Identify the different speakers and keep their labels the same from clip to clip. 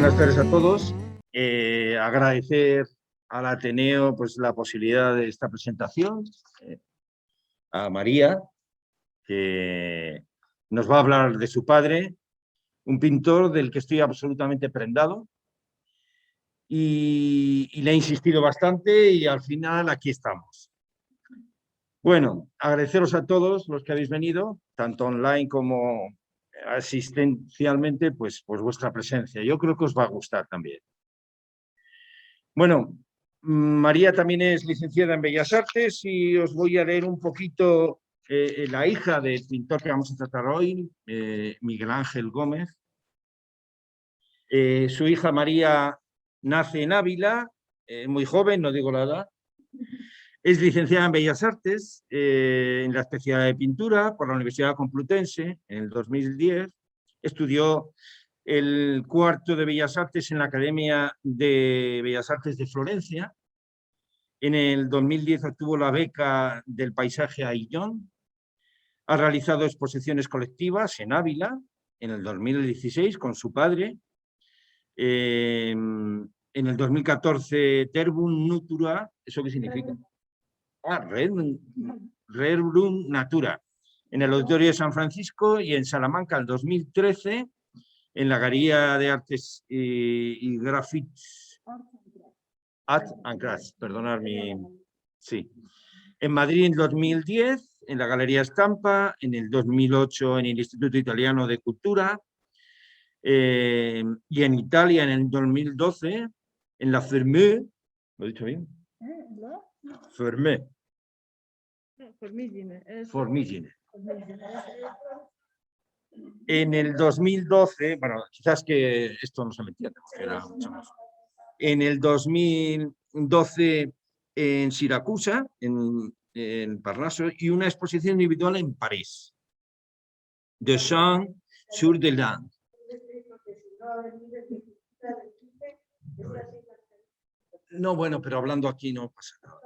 Speaker 1: Buenas tardes a todos. Agradecer al Ateneo pues, la posibilidad de esta presentación, a María, que nos va a hablar de su padre, un pintor del que estoy absolutamente prendado, y le he insistido bastante y al final aquí estamos. Bueno, agradeceros a todos los que habéis venido, tanto online como asistencialmente, pues vuestra presencia. Yo creo que os va a gustar también. Bueno, María también es licenciada en Bellas Artes y os voy a leer un poquito la hija del pintor que vamos a tratar hoy, Miguel Ángel Gómez. Su hija María nace en Ávila, muy joven, no digo la edad. Es licenciada en Bellas Artes, en la especialidad de pintura por la Universidad Complutense en el 2010. Estudió el cuarto de Bellas Artes en la Academia de Bellas Artes de Florencia. En el 2010 obtuvo la beca del paisaje Aillón. Ha realizado exposiciones colectivas en Ávila en el 2016 con su padre. En el 2014, Terbum Natura, ¿eso qué significa? Rerum Natura, en el Auditorio de San Francisco, y en Salamanca en 2013, en la Galería de Artes y Graffiti Art and Crafts, perdonar mi... Sí. En Madrid en 2010, en la Galería Estampa, en el 2008 en el Instituto Italiano de Cultura, y en Italia en el 2012, en la Fermé, ¿lo he dicho bien? Fermé. Formigine. En el 2012, bueno, quizás que esto no se me entiende, porque era mucho más. En el 2012 en Siracusa, en Parnaso, y una exposición individual en París, de Champs-sur-de-Lande. No, bueno, pero hablando aquí no pasa nada.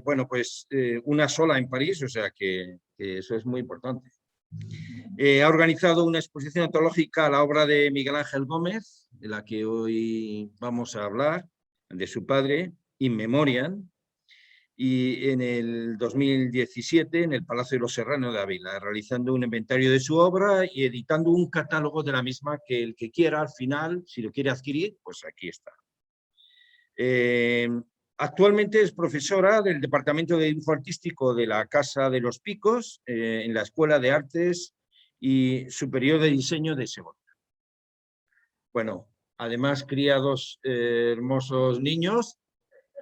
Speaker 1: Bueno, pues una sola en París, o sea que eso es muy importante. Ha organizado una exposición antológica a la obra de Miguel Ángel Gómez, de la que hoy vamos a hablar, de su padre, In Memoriam, y en el 2017 en el Palacio de los Serrano de Ávila, realizando un inventario de su obra y editando un catálogo de la misma que el que quiera al final, si lo quiere adquirir, pues aquí está. Actualmente es profesora del Departamento de Dibujo Artístico de la Casa de los Picos, en la Escuela de Artes y Superior de Diseño de Segovia. Bueno, además cría dos hermosos niños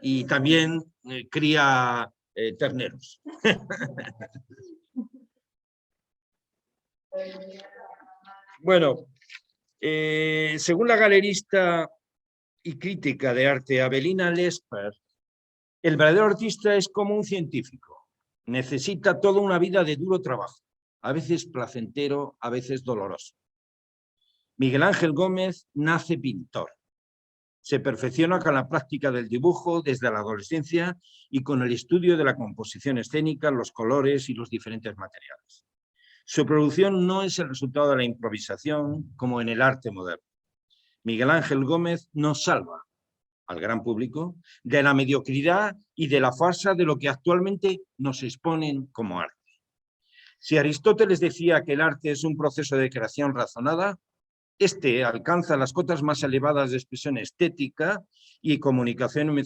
Speaker 1: y también cría terneros. Bueno, según la galerista y crítica de arte Avelina Lesper, el verdadero artista es como un científico. Necesita toda una vida de duro trabajo, a veces placentero, a veces doloroso. Miguel Ángel Gómez nace pintor. Se perfecciona con la práctica del dibujo desde la adolescencia y con el estudio de la composición escénica, los colores y los diferentes materiales. Su producción no es el resultado de la improvisación como en el arte moderno. Miguel Ángel Gómez nos salva al gran público de la mediocridad y de la farsa de lo que actualmente nos exponen como arte. Si Aristóteles decía que el arte es un proceso de creación razonada, este alcanza las cotas más elevadas de expresión estética y comunicación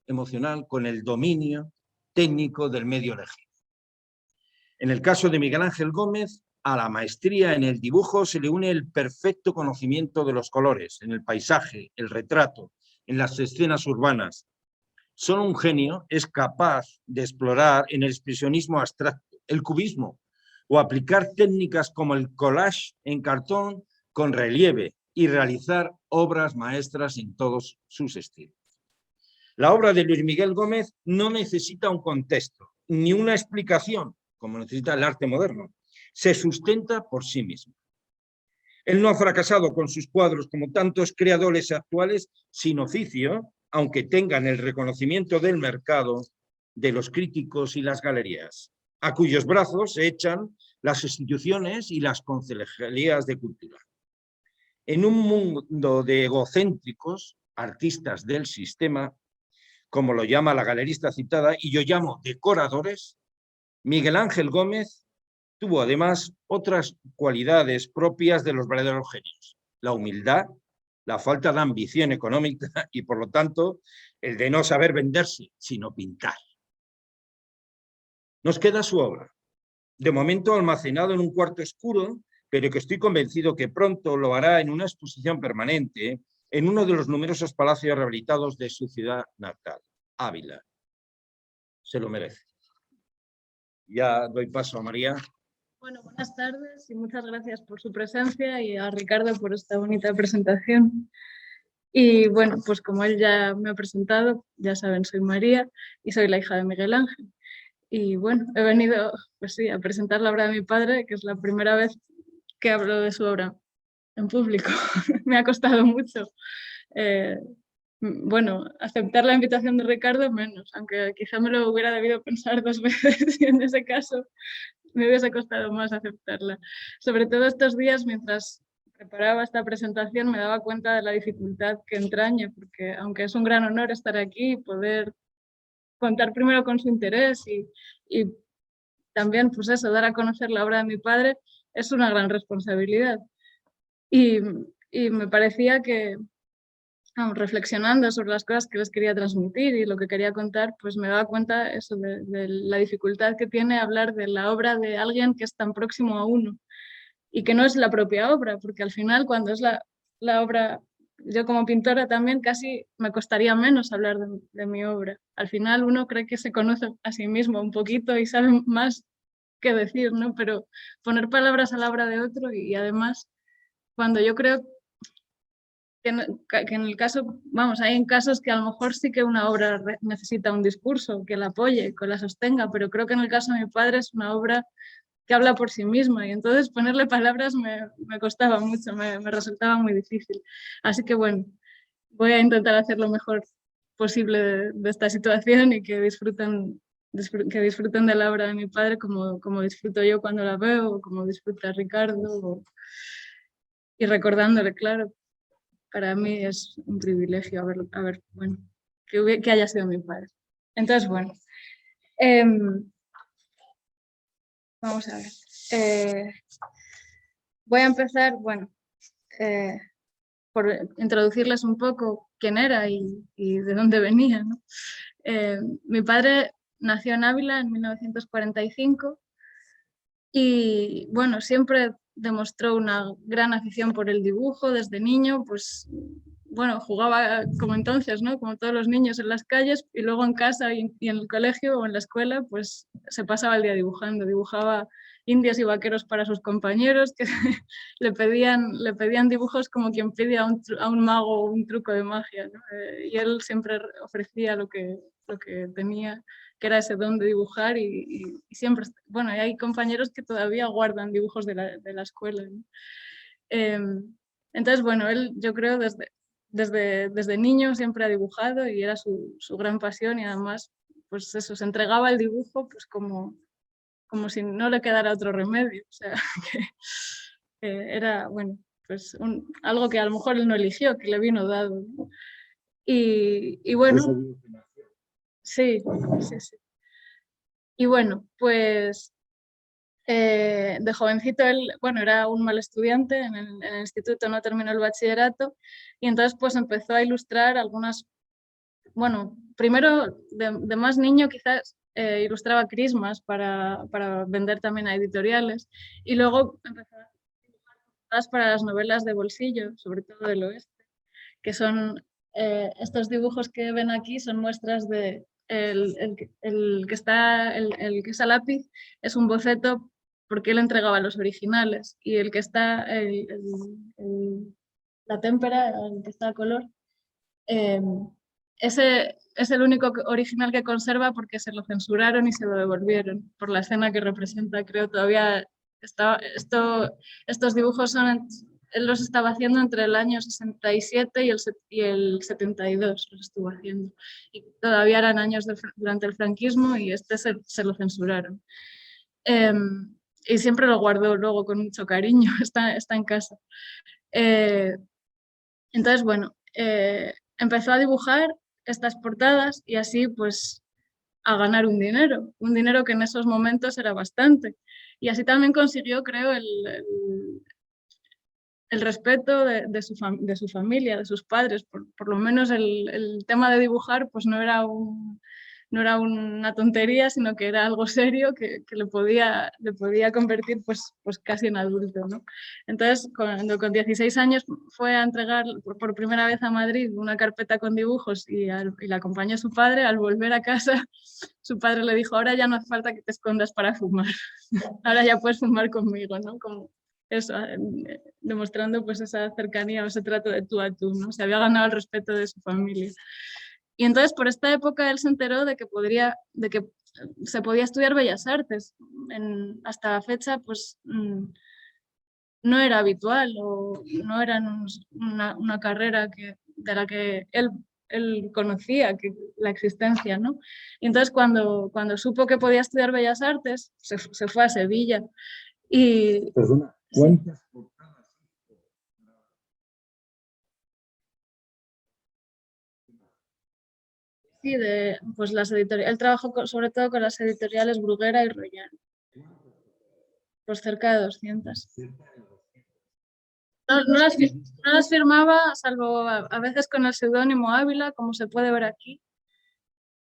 Speaker 1: emocional con el dominio técnico del medio elegido. En el caso de Miguel Ángel Gómez, a la maestría en el dibujo se le une el perfecto conocimiento de los colores, en el paisaje, el retrato, en las escenas urbanas. Solo un genio es capaz de explorar en el expresionismo abstracto, el cubismo, o aplicar técnicas como el collage en cartón con relieve y realizar obras maestras en todos sus estilos. La obra de Luis Miguel Gómez no necesita un contexto, ni una explicación, como necesita el arte moderno. Se sustenta por sí mismo. Él no ha fracasado con sus cuadros como tantos creadores actuales sin oficio, aunque tengan el reconocimiento del mercado, de los críticos y las galerías, a cuyos brazos se echan las instituciones y las concejalías de cultura. En un mundo de egocéntricos, artistas del sistema, como lo llama la galerista citada, y yo llamo decoradores, Miguel Ángel Gómez tuvo además otras cualidades propias de los verdaderos genios: la humildad, la falta de ambición económica y, por lo tanto, el de no saber venderse, sino pintar. Nos queda su obra, de momento almacenado en un cuarto oscuro, pero que estoy convencido que pronto lo hará en una exposición permanente en uno de los numerosos palacios rehabilitados de su ciudad natal, Ávila. Se lo merece. Ya doy paso a María.
Speaker 2: Bueno, buenas tardes y muchas gracias por su presencia y a Ricardo por esta bonita presentación. Y bueno, pues como él ya me ha presentado, ya saben, soy María y soy la hija de Miguel Ángel. Y bueno, he venido, pues sí, a presentar la obra de mi padre, que es la primera vez que hablo de su obra en público. Me ha costado mucho. Bueno, aceptar la invitación de Ricardo menos, aunque quizá me lo hubiera debido pensar 2 veces y en ese caso me hubiese costado más aceptarla. Sobre todo estos días, mientras preparaba esta presentación, me daba cuenta de la dificultad que entraña, porque aunque es un gran honor estar aquí y poder contar primero con su interés y también, pues eso, dar a conocer la obra de mi padre, es una gran responsabilidad. Y me parecía que, reflexionando sobre las cosas que les quería transmitir y lo que quería contar, pues me daba cuenta eso de la dificultad que tiene hablar de la obra de alguien que es tan próximo a uno y que no es la propia obra, porque al final cuando es la obra, yo como pintora también casi me costaría menos hablar de mi obra. Al final uno cree que se conoce a sí mismo un poquito y sabe más qué decir, ¿no? Pero poner palabras a la obra de otro y además cuando yo creo que en el caso, vamos, hay en casos que a lo mejor sí que una obra necesita un discurso que la apoye, que la sostenga, pero creo que en el caso de mi padre es una obra que habla por sí misma y entonces ponerle palabras me costaba mucho, me resultaba muy difícil. Así que bueno, voy a intentar hacer lo mejor posible de esta situación y que disfruten de la obra de mi padre como disfruto yo cuando la veo, como disfruta Ricardo, y recordándole, claro, para mí es un privilegio bueno, que haya sido mi padre. Entonces, bueno, vamos a ver. Voy a empezar, bueno, por introducirles un poco quién era y de dónde venía, ¿no? Mi padre nació en Ávila en 1945 y, bueno, siempre demostró una gran afición por el dibujo desde niño, pues bueno, jugaba como entonces, ¿no? Como todos los niños en las calles y luego en casa y en el colegio o en la escuela, pues se pasaba el día dibujando. Dibujaba indios y vaqueros para sus compañeros que le pedían dibujos como quien pide a un mago un truco de magia, ¿no? Y él siempre ofrecía lo que tenía, que era ese don de dibujar y siempre, bueno, y hay compañeros que todavía guardan dibujos de la escuela, ¿no? Entonces, bueno, él yo creo desde niño siempre ha dibujado y era su gran pasión y además, pues eso, se entregaba al dibujo pues como si no le quedara otro remedio. O sea, que era, bueno, pues algo que a lo mejor él no eligió, que le vino dado, ¿no? Y bueno, sí, sí, sí. Y bueno, pues de jovencito él, bueno, era un mal estudiante, en el instituto no terminó el bachillerato y entonces pues empezó a ilustrar algunas, bueno, primero de más niño quizás ilustraba crismas para vender también a editoriales y luego empezó a dibujar para las novelas de bolsillo, sobre todo del oeste, que son estos dibujos que ven aquí, son muestras de el que está, el que es a lápiz es un boceto porque él entregaba los originales y el que está, la témpera, el que está a color, eh, ese es el único original que conserva porque se lo censuraron y se lo devolvieron por la escena que representa. Creo todavía estos dibujos él los estaba haciendo entre el año 67 y el 72, los estuvo haciendo. Y todavía eran años durante el franquismo y se lo censuraron. y siempre lo guardo luego con mucho cariño, está en casa. Entonces, bueno, empezó a dibujar estas portadas y así pues a ganar un dinero que en esos momentos era bastante. Y así también consiguió, creo, el respeto de su familia, de sus padres. Por lo menos el tema de dibujar pues no era no era una tontería, sino que era algo serio que le podía convertir pues casi en adulto, ¿no? Entonces, cuando con 16 años fue a entregar por primera vez a Madrid una carpeta con dibujos y la acompañó su padre, al volver a casa, su padre le dijo, ahora ya no hace falta que te escondas para fumar, ahora ya puedes fumar conmigo, ¿no? Como eso, demostrando pues esa cercanía o ese trato de tú a tú, ¿no? Se había ganado el respeto de su familia. Y entonces por esta época él se enteró de que se podía estudiar Bellas Artes. Hasta la fecha pues no era habitual o no era una carrera de la que él conocía la existencia, ¿no? Y entonces cuando supo que podía estudiar Bellas Artes, se fue a Sevilla. Y,
Speaker 1: Perdona, ¿cuántas portadas?
Speaker 2: sí, pues las editoriales, él trabajó sobre todo con las editoriales Bruguera y Royal, pues cerca de 200. No las firmaba, salvo a veces con el seudónimo Ávila, como se puede ver aquí,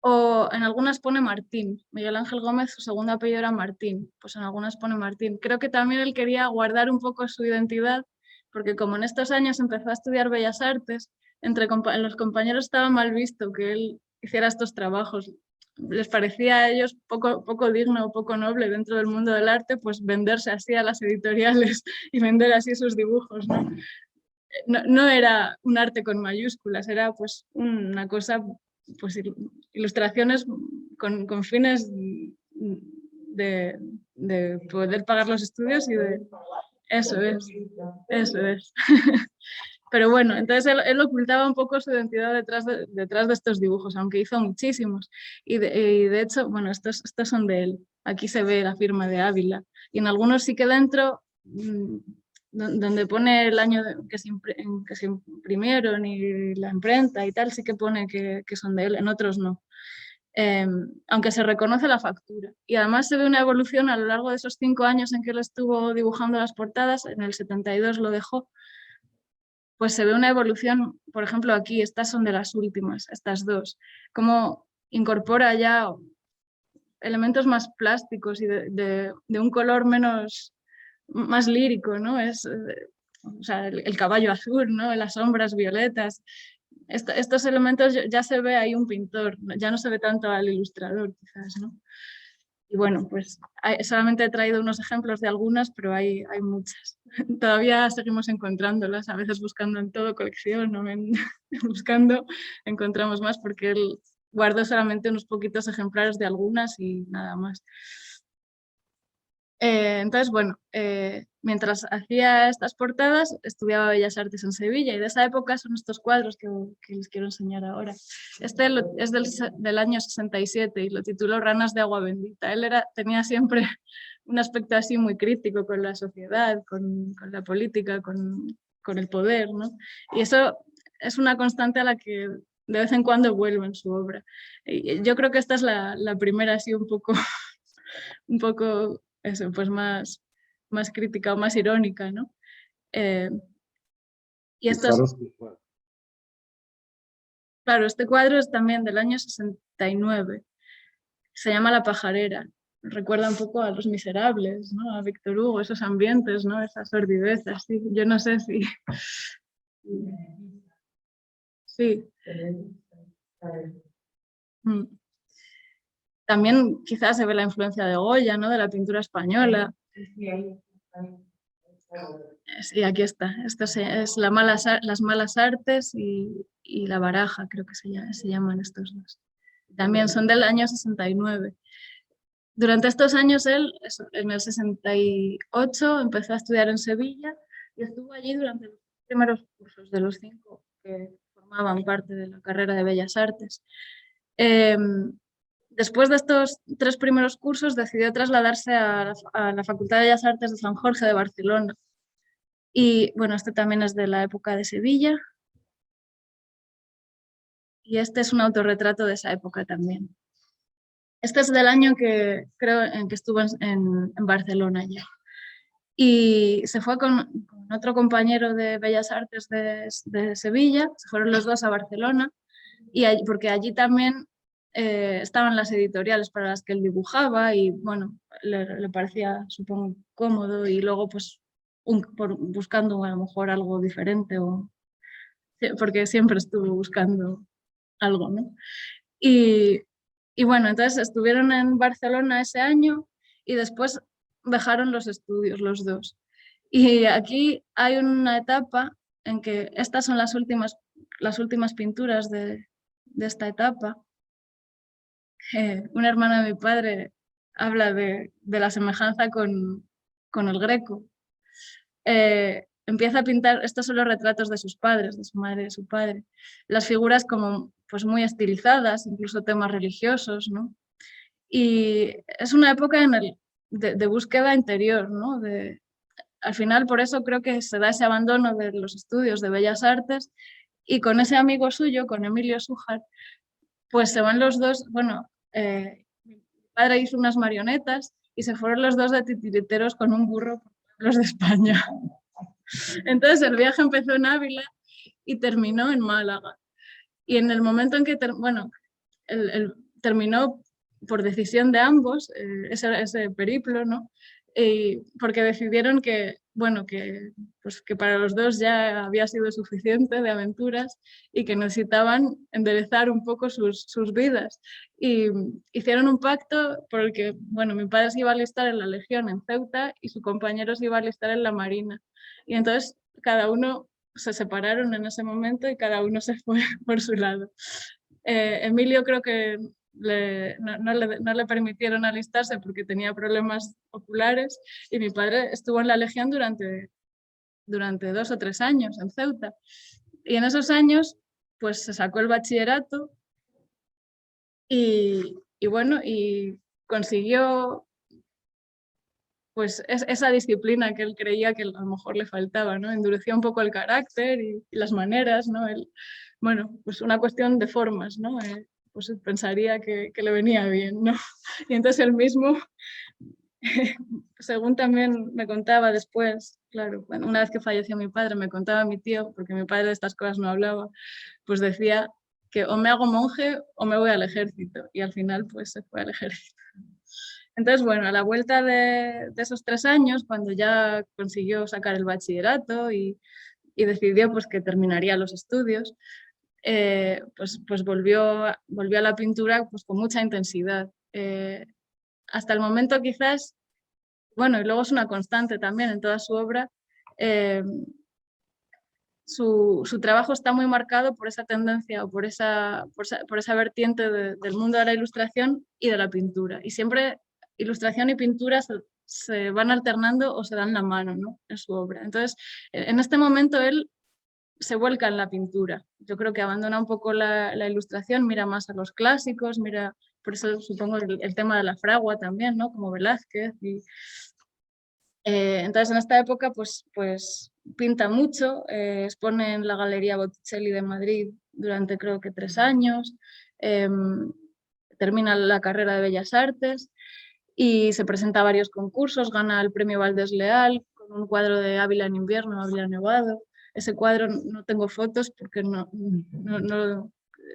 Speaker 2: o en algunas pone Martín. Miguel Ángel Gómez, su segundo apellido era Martín, pues en algunas pone Martín. Creo que también él quería guardar un poco su identidad, porque como en estos años empezó a estudiar Bellas Artes, los compañeros estaba mal visto que él hiciera estos trabajos. Les parecía a ellos poco digno o poco noble dentro del mundo del arte, pues venderse así a las editoriales y vender así sus dibujos, ¿no? No era un arte con mayúsculas, era pues una cosa, pues ilustraciones con fines de poder pagar los estudios y de... Eso es. Pero bueno, entonces él ocultaba un poco su identidad detrás de estos dibujos, aunque hizo muchísimos. Y de hecho, bueno, estos son de él. Aquí se ve la firma de Ávila. Y en algunos sí que dentro, donde pone el año en que se imprimieron y la imprenta y tal, sí que pone que son de él, en otros no. Aunque se reconoce la factura. Y además se ve una evolución a lo largo de esos 5 años en que él estuvo dibujando las portadas, en el 72 lo dejó, pues se ve una evolución, por ejemplo aquí, estas son de las últimas, estas dos, como incorpora ya elementos más plásticos y de un color más lírico, ¿no? O sea, el caballo azul, ¿no? Las sombras violetas. Estos elementos ya se ve ahí un pintor, ya no se ve tanto al ilustrador, quizás, ¿no? Y bueno, pues solamente he traído unos ejemplos de algunas, pero hay muchas. Todavía seguimos encontrándolas, a veces buscando en todo colección, ¿no? Buscando, encontramos más porque él guardó solamente unos poquitos ejemplares de algunas y nada más. Entonces, bueno, mientras hacía estas portadas, estudiaba Bellas Artes en Sevilla y de esa época son estos cuadros que les quiero enseñar ahora. Este es del año 67 y lo tituló Ranas de agua bendita. Él tenía siempre un aspecto así muy crítico con la sociedad, con la política, con el poder, ¿no? Y eso es una constante a la que de vez en cuando vuelve en su obra. Y yo creo que esta es la primera así un poco eso, pues más crítica o más irónica, ¿no? Y esto claro, este cuadro es también del año 69, se llama La pajarera, recuerda un poco a Los Miserables, ¿no? A Víctor Hugo, esos ambientes, ¿no? Esa sordidez, así. Yo no sé si... Sí. Mm. También quizás se ve la influencia de Goya, ¿no? De la pintura española. Sí, aquí está. Esto es las malas artes y la baraja, creo que se llaman estos dos. También son del año 69. Durante estos años él, en el 68, empezó a estudiar en Sevilla y estuvo allí durante los primeros cursos de los 5 que formaban parte de la carrera de Bellas Artes. Después de estos 3 primeros cursos decidió trasladarse a la Facultad de Bellas Artes de San Jorge de Barcelona. Y bueno, este también es de la época de Sevilla. Y este es un autorretrato de esa época también. Este es del año que creo en que estuvo en Barcelona ya. Y se fue con otro compañero de Bellas Artes de Sevilla, se fueron los dos a Barcelona, y porque allí también estaban las editoriales para las que él dibujaba y bueno, le parecía, supongo, cómodo y luego pues buscando a lo mejor algo diferente, porque siempre estuvo buscando algo, ¿no? Y, y bueno, entonces estuvieron en Barcelona ese año y después dejaron los estudios los dos. Y aquí hay una etapa en que estas son las últimas pinturas de esta etapa. Una hermana de mi padre habla de la semejanza con el Greco. Empieza a pintar, estos son los retratos de sus padres, de su madre y de su padre. Las figuras como pues muy estilizadas, incluso temas religiosos, ¿no? Y es una época de búsqueda interior, ¿no? Al final, por eso creo que se da ese abandono de los estudios de Bellas Artes y con ese amigo suyo, con Emilio Sújar, pues se van los dos, bueno, mi padre hizo unas marionetas y se fueron los dos de titiriteros con un burro por los de España. Entonces el viaje empezó en Ávila y terminó en Málaga. Y en el momento en que, bueno, terminó por decisión de ambos ese periplo, ¿no? Porque decidieron que, bueno, pues que para los dos ya había sido suficiente de aventuras y que necesitaban enderezar un poco sus vidas. Y hicieron un pacto por el que, bueno, mi padre se iba a alistar en la Legión en Ceuta y su compañero se iba a alistar en la Marina. Y entonces cada uno se separaron en ese momento y cada uno se fue por su lado. Emilio creo que no le permitieron alistarse porque tenía problemas oculares y mi padre estuvo en la Legión durante 2 o 3 años en Ceuta. Y en esos años pues se sacó el bachillerato y bueno, y consiguió pues esa disciplina que él creía que a lo mejor le faltaba, ¿no? Endureció un poco el carácter y las maneras, ¿no? Bueno, pues una cuestión de formas, ¿no? Pues pensaría que le venía bien, ¿no? Y entonces él mismo, según también me contaba después, claro, bueno, una vez que falleció mi padre, me contaba mi tío, porque mi padre de estas cosas no hablaba, pues decía que o me hago monje o me voy al ejército, y al final pues se fue al ejército. Entonces, bueno, a la vuelta de esos 3 años, cuando ya consiguió sacar el bachillerato y decidió pues, que terminaría los estudios, pues volvió a la pintura pues, con mucha intensidad. Hasta el momento quizás, bueno, y luego es una constante también en toda su obra, su trabajo está muy marcado por esa tendencia o por esa vertiente del mundo de la ilustración y de la pintura. Y siempre ilustración y pintura se van alternando o se dan la mano, ¿no? En su obra. Entonces, en este momento él se vuelca en la pintura. Yo creo que abandona un poco la ilustración, mira más a los clásicos, mira, por eso supongo el tema de la fragua también, ¿no? Como Velázquez. Entonces en esta época pues pinta mucho, expone en la Galería Botticelli de Madrid durante creo que 3 años, termina la carrera de Bellas Artes y se presenta a varios concursos, gana el premio Valdés Leal con un cuadro de Ávila en invierno, Ávila nevado. Ese cuadro no tengo fotos porque no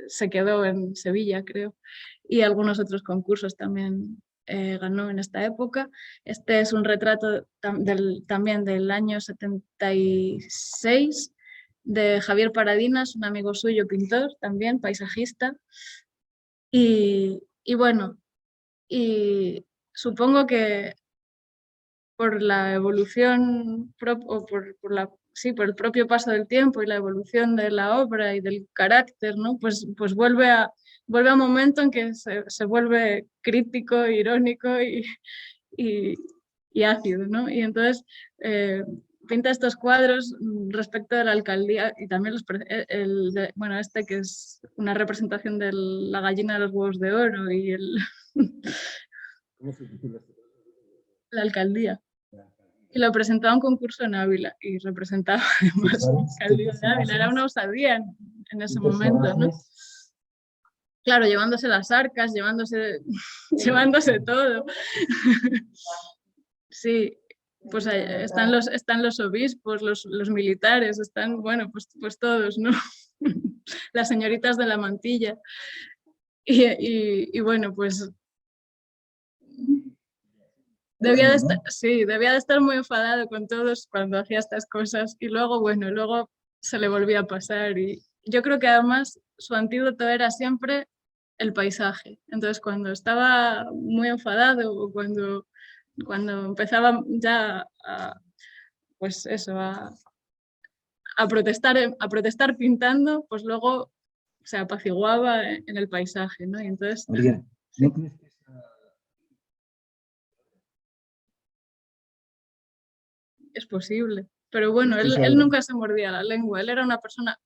Speaker 2: se quedó en Sevilla, creo, y algunos otros concursos también ganó en esta época. Este es un retrato también del año 76 de Javier Paradinas, un amigo suyo, pintor, también paisajista. Y bueno, y supongo que por la evolución o por el propio paso del tiempo y la evolución de la obra y del carácter, ¿no? Pues vuelve a un momento en que se vuelve crítico, irónico y ácido, ¿no? Y entonces pinta estos cuadros respecto de la alcaldía y también bueno, este que es una representación de la gallina de los huevos de oro y
Speaker 1: ¿Cómo se titula este?
Speaker 2: la alcaldía. Y lo presentaba a un concurso en Ávila y representaba además la alcaldía de Ávila. Era una osadía en ese momento, ¿no? Claro, llevándose las arcas, llevándose todo. Sí, pues están los obispos, los militares, están, bueno, pues todos, ¿no? Las señoritas de la mantilla. Y bueno, pues debía de estar muy enfadado con todos cuando hacía estas cosas y luego, bueno, luego se le volvía a pasar y yo creo que además su antídoto era siempre el paisaje. Entonces, cuando estaba muy enfadado o cuando empezaba ya pues eso, a protestar pintando, pues luego se apaciguaba en el paisaje, ¿no? Y entonces,
Speaker 1: María,
Speaker 2: sí,
Speaker 1: ¿no crees que
Speaker 2: es posible. Pero bueno,
Speaker 1: es
Speaker 2: él
Speaker 1: algo?
Speaker 2: nunca se mordía la lengua, él era una persona,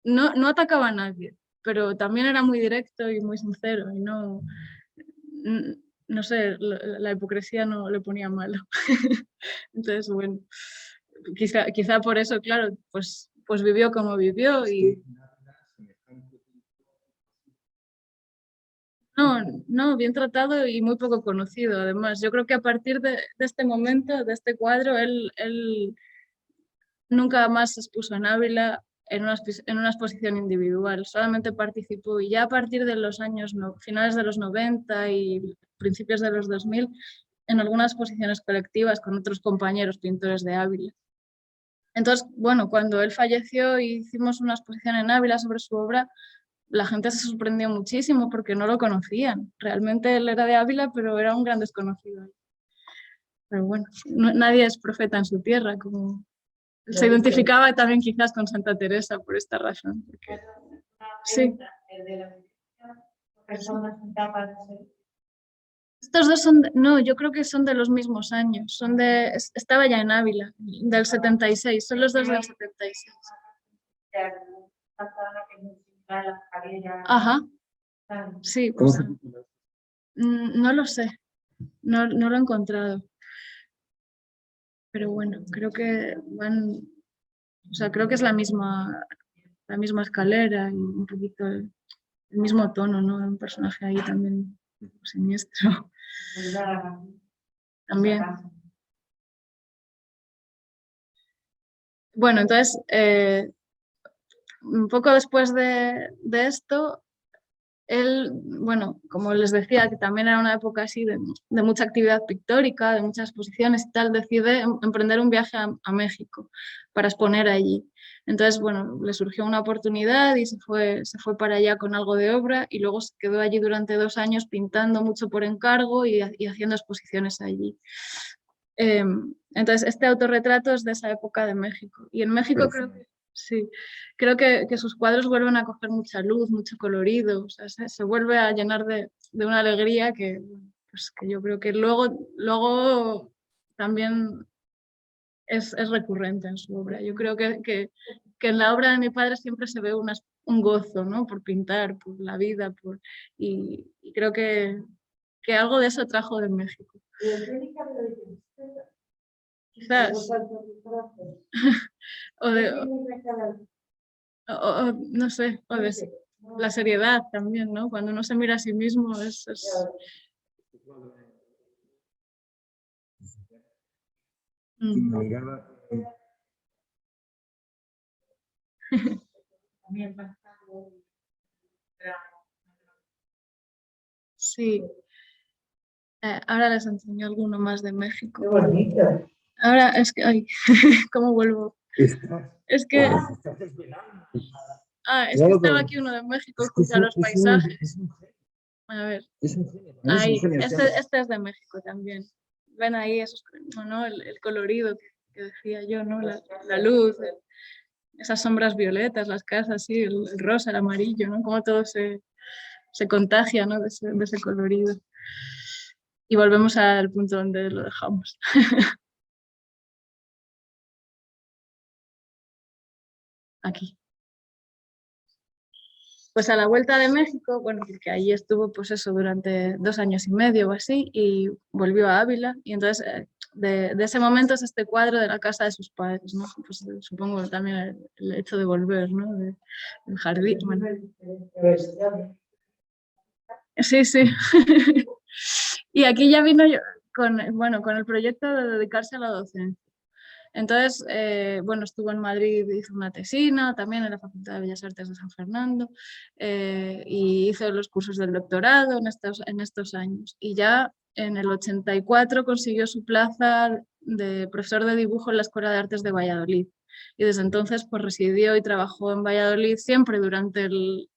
Speaker 2: no atacaba a nadie, pero también era muy directo y muy sincero y no sé, la hipocresía no le ponía malo. Entonces, bueno, quizá por eso, claro, pues vivió como vivió y no, bien tratado y muy poco conocido. Además, yo creo que a partir de este momento, de este cuadro, él nunca más se expuso en Ávila en una exposición individual, solamente participó y ya a partir de los años, finales de los 90 y principios de los 2000, en algunas exposiciones colectivas con otros compañeros pintores de Ávila. Entonces, bueno, cuando él falleció y hicimos una exposición en Ávila sobre su obra, la gente se sorprendió muchísimo porque no lo conocían. Realmente él era de Ávila, pero era un gran desconocido. Pero bueno, nadie es profeta en su tierra, como se identificaba también quizás con Santa Teresa por esta razón. Porque... Sí. Estos dos son, no, yo creo que son de los mismos años, estaba ya en Ávila, del 76, son los dos del 76. Ajá, sí, pues, no lo sé, no lo he encontrado. Pero bueno, creo que o sea, creo que es la misma escalera y un poquito el mismo tono, ¿no? Un personaje ahí también siniestro. También. Bueno, entonces, un poco después de esto, él, bueno, como les decía, que también era una época así de mucha actividad pictórica, de muchas exposiciones y tal, decide emprender un viaje a México para exponer allí. Entonces, bueno, le surgió una oportunidad y se fue para allá con algo de obra y luego se quedó allí durante 2 años pintando mucho por encargo y haciendo exposiciones allí. Entonces, este autorretrato es de esa época de México. Y en México creo que sí, creo que sus cuadros vuelven a coger mucha luz, mucho colorido, o sea, se vuelve a llenar de una alegría pues, que yo creo que luego también es recurrente en su obra. Yo creo que en la obra de mi padre siempre se ve un gozo, ¿no? Por pintar, por la vida, y creo que algo de eso trajo de México. Quizás. No sé, o de la seriedad también, ¿no? Cuando uno se mira a sí mismo es... Sí. Ahora les enseño alguno más de México. Ahora es que, ay, ¿cómo vuelvo? Es que... es que estaba aquí uno de México junto a los paisajes. A ver, ahí, este es de México también. Ven ahí esos, ¿no? El colorido que decía yo, ¿no? La luz, esas sombras violetas, las casas, sí, el rosa, el amarillo, ¿no? Como todo se contagia, ¿no? De ese colorido. Y volvemos al punto donde lo dejamos. aquí. Pues a la vuelta de México, bueno, porque allí estuvo pues eso durante 2 años y medio o así, y volvió a Ávila, y entonces de ese momento es este cuadro de la casa de sus padres, ¿no? Pues supongo también el hecho de volver, ¿no? Del jardín. Bueno. Sí, sí. Y aquí ya vino yo con el proyecto de dedicarse a la docencia. Entonces, bueno, estuvo en Madrid, hizo una tesina, también en la Facultad de Bellas Artes de San Fernando, y hizo los cursos del doctorado en estos años. Y ya en el 84 consiguió su plaza de profesor de dibujo en la Escuela de Artes de Valladolid. Y desde entonces pues residió y trabajó en Valladolid siempre durante el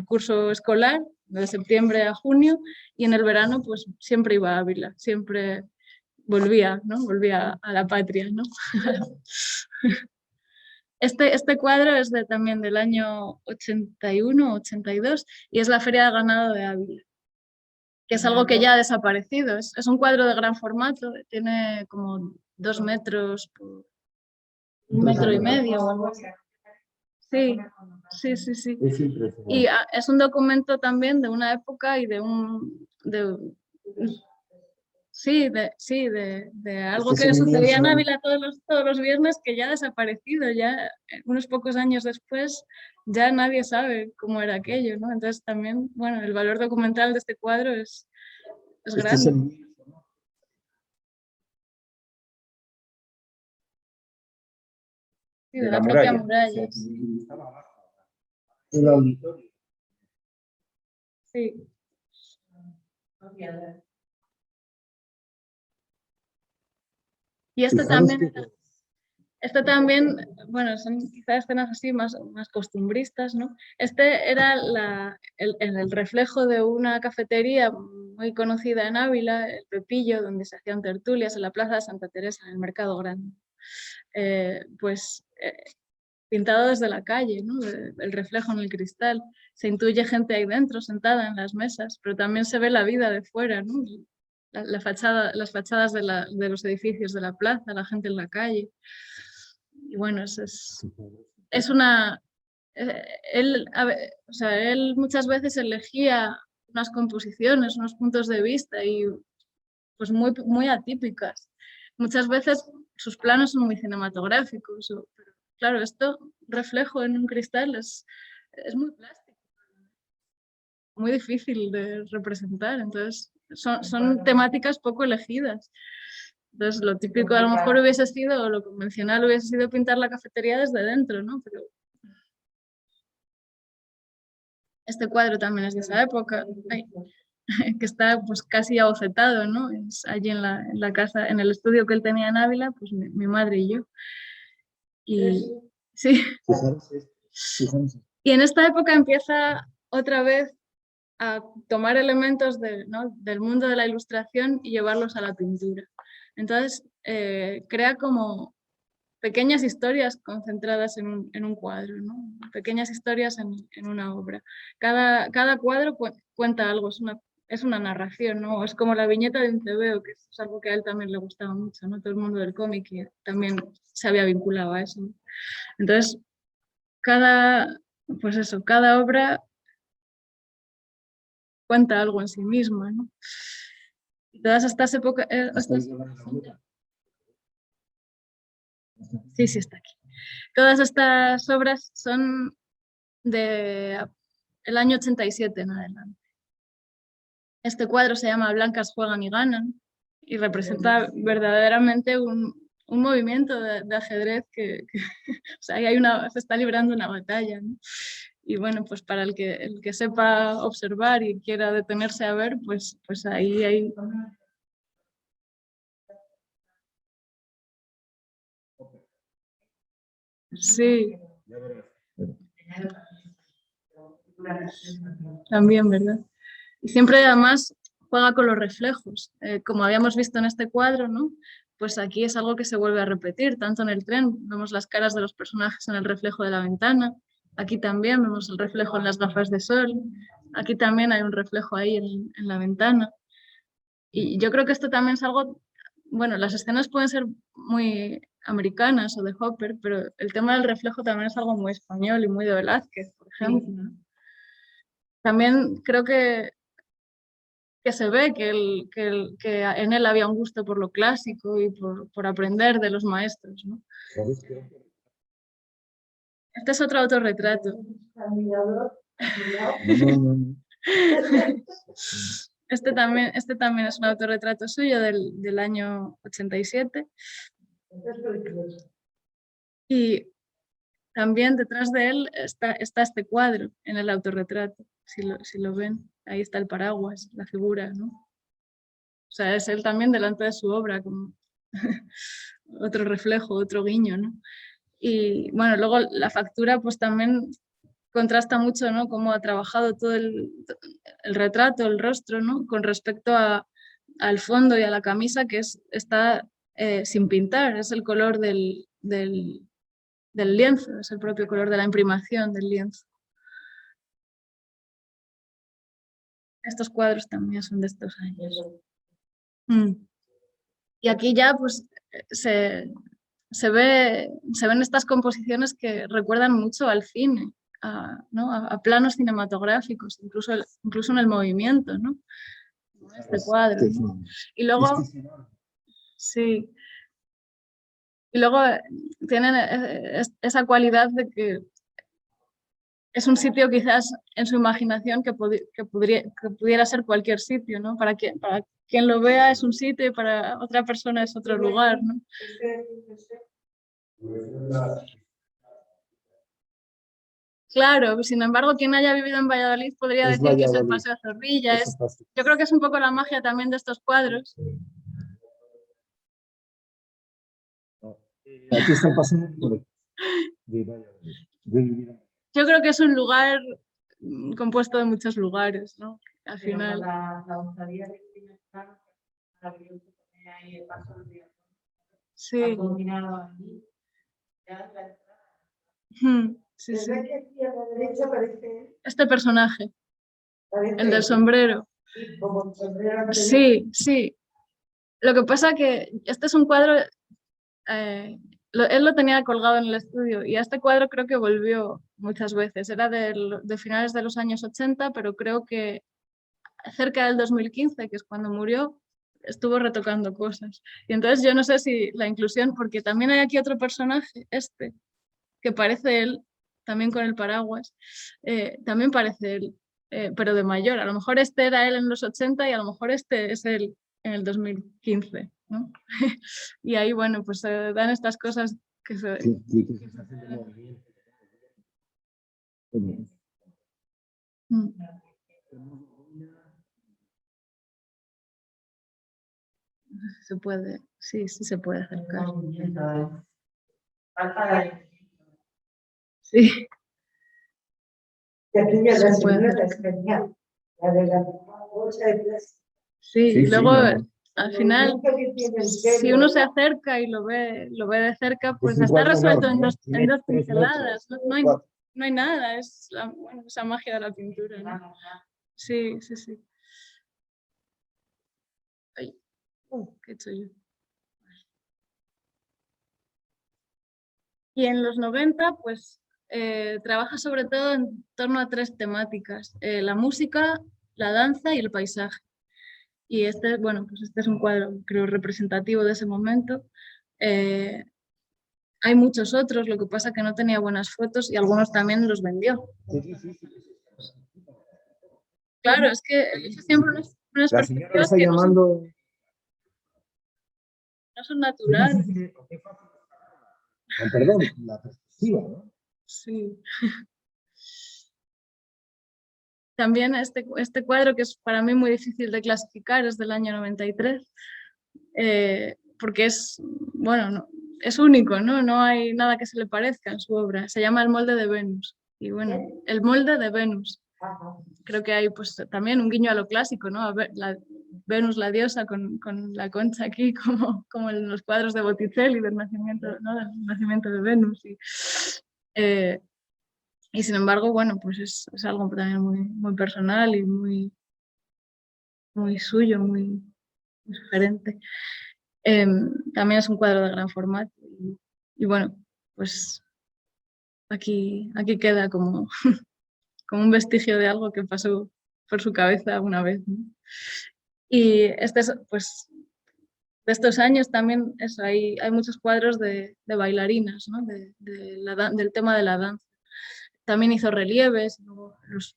Speaker 2: curso escolar, de septiembre a junio, y en el verano pues siempre iba a Ávila, siempre volvía, ¿no? Volvía a la patria, ¿no? Este cuadro es también del año 81, 82, y es la Feria de Ganado de Ávila, que es algo que ya ha desaparecido. Es un cuadro de gran formato, tiene como 2 metros por 1,5 metros o algo así. Sí, sí, sí, sí.
Speaker 1: Es impresionante.
Speaker 2: Y es un documento también de una época y de algo que sucedía en Ávila todos los viernes, que ya ha desaparecido, ya unos pocos años después ya nadie sabe cómo era aquello, ¿no? Entonces también, bueno, el valor documental de este cuadro es grande. Sí, de la propia muralla.
Speaker 1: El auditorio.
Speaker 2: Sí. Y este también, bueno, son quizás escenas así más costumbristas, ¿no? Este era el reflejo de una cafetería muy conocida en Ávila, el Pepillo, donde se hacían tertulias en la Plaza de Santa Teresa, en el Mercado Grande. Pintado desde la calle, ¿no? El reflejo en el cristal. Se intuye gente ahí dentro, sentada en las mesas, pero también se ve la vida de fuera, ¿no? Las fachadas de los edificios de la plaza, la gente en la calle. Y bueno, es una... él muchas veces elegía unas composiciones, unos puntos de vista y pues muy, muy atípicas. Muchas veces sus planos son muy cinematográficos, pero claro, esto reflejo en un cristal es muy plástico, muy difícil de representar, entonces son temáticas poco elegidas. Entonces, lo típico a lo mejor hubiese sido, o lo convencional hubiese sido pintar la cafetería desde dentro, ¿no? Pero este cuadro también es de esa época, que está pues casi abocetado, ¿no? Es allí en la casa, en el estudio que él tenía en Ávila, pues mi madre y yo. Y sí. Y en esta época empieza otra vez a tomar elementos del mundo de la ilustración y llevarlos a la pintura. Entonces, crea como pequeñas historias concentradas en un cuadro, ¿no? Pequeñas historias en una obra. Cada cuadro cuenta algo, es una narración, ¿no? Es como la viñeta de un TVO, que es algo que a él también le gustaba mucho, ¿no? Todo el mundo del cómic y también se había vinculado a eso, ¿no? Entonces, cada obra cuenta algo en sí misma, ¿no? Y todas estas épocas... Sí, está aquí. Todas estas obras son de el año 87 en adelante. Este cuadro se llama Blancas juegan y ganan y representa verdaderamente un movimiento de ajedrez que o sea, se está librando una batalla, ¿no? Y bueno, pues para el que sepa observar y quiera detenerse a ver, pues ahí hay... Sí. También, ¿verdad? Y siempre además juega con los reflejos, como habíamos visto en este cuadro, ¿no? Pues aquí es algo que se vuelve a repetir, tanto en el tren, vemos las caras de los personajes en el reflejo de la ventana, aquí también vemos el reflejo en las gafas de sol, aquí también hay un reflejo ahí en la ventana. Y yo creo que esto también es algo, bueno, las escenas pueden ser muy americanas o de Hopper, pero el tema del reflejo también es algo muy español y muy de Velázquez, por ejemplo.
Speaker 3: Sí.
Speaker 2: También creo que se ve que en él había un gusto por lo clásico y por aprender de los maestros, ¿no? Este es otro autorretrato. Este también es un autorretrato suyo del año 87. Y también detrás de él está este cuadro en el autorretrato, si lo ven. Ahí está el paraguas, la figura, ¿no? O sea, es él también delante de su obra, como otro reflejo, otro guiño, ¿no? Y bueno, luego la factura pues también contrasta mucho, ¿no? Cómo ha trabajado todo el retrato, el rostro, ¿no? Con respecto al fondo y a la camisa, que está sin pintar, es el color del lienzo, es el propio color de la imprimación del lienzo. Estos cuadros también son de estos años. Y aquí ya pues se ven estas composiciones que recuerdan mucho al cine, ¿no? a planos cinematográficos, incluso en el movimiento, ¿no? Este cuadro, ¿no? Y luego, sí, y luego tienen esa cualidad de que es un sitio quizás en su imaginación que pudiera ser cualquier sitio, ¿no? Para quien lo vea es un sitio y para otra persona es otro lugar, ¿no? Claro, sin embargo, quien haya vivido en Valladolid podría decir que es el Paseo Zorrilla. Yo creo que es un poco la magia también de estos cuadros.
Speaker 4: Aquí está el Paseo de Valladolid.
Speaker 2: Yo creo que es un lugar compuesto de muchos lugares, ¿no? Al final. Sí. Sí, sí. Este personaje, el del sombrero. Sí, sí. Lo que pasa que este es un cuadro, él lo tenía colgado en el estudio y a este cuadro creo que volvió muchas veces. Era de finales de los años 80, pero creo que cerca del 2015, que es cuando murió, estuvo retocando cosas. Y entonces yo no sé si la inclusión, porque también hay aquí otro personaje, que parece él, también con el paraguas, también parece él, pero de mayor. A lo mejor este era él en los 80 y a lo mejor este es él en el 2015, ¿no? Y ahí, bueno, pues se dan estas cosas que se... Se puede, sí se puede acercar. Sí. Sí, y luego al final, si uno se acerca y lo ve de cerca, pues está resuelto en dos pinceladas. No hay nada, es esa magia de la pintura, ¿no? Sí, sí, sí. Ay, ¿qué he hecho yo? Y en los 90, pues trabaja sobre todo en torno a 3 temáticas: la música, la danza y el paisaje. Y bueno, pues este es un cuadro, creo, representativo de ese momento. Hay muchos otros, lo que pasa que no tenía buenas fotos y algunos también los vendió. Claro, es que elige siempre unas
Speaker 4: La señora lo
Speaker 2: perspectivas
Speaker 4: está
Speaker 2: que
Speaker 4: llamando.
Speaker 2: no son naturales.
Speaker 4: Perdón, la perspectiva, ¿no?
Speaker 2: Sí. También este cuadro, que es para mí muy difícil de clasificar, es del año 93, porque es, bueno, es único, ¿no? No hay nada que se le parezca en su obra. Se llama El molde de Venus. Y bueno, El molde de Venus. Creo que hay pues también un guiño a lo clásico, ¿no? A ver, Venus, la diosa, con la concha aquí, como en los cuadros de Botticelli del nacimiento, ¿no? Del nacimiento de Venus. Y sin embargo, bueno, pues es algo también muy personal y muy suyo, muy sugerente. También es un cuadro de gran formato y bueno, pues aquí queda como, como un vestigio de algo que pasó por su cabeza una vez, ¿no? Y este es, pues, de estos años también eso, hay muchos cuadros de bailarinas, ¿no? Del tema de la danza. También hizo relieves, luego los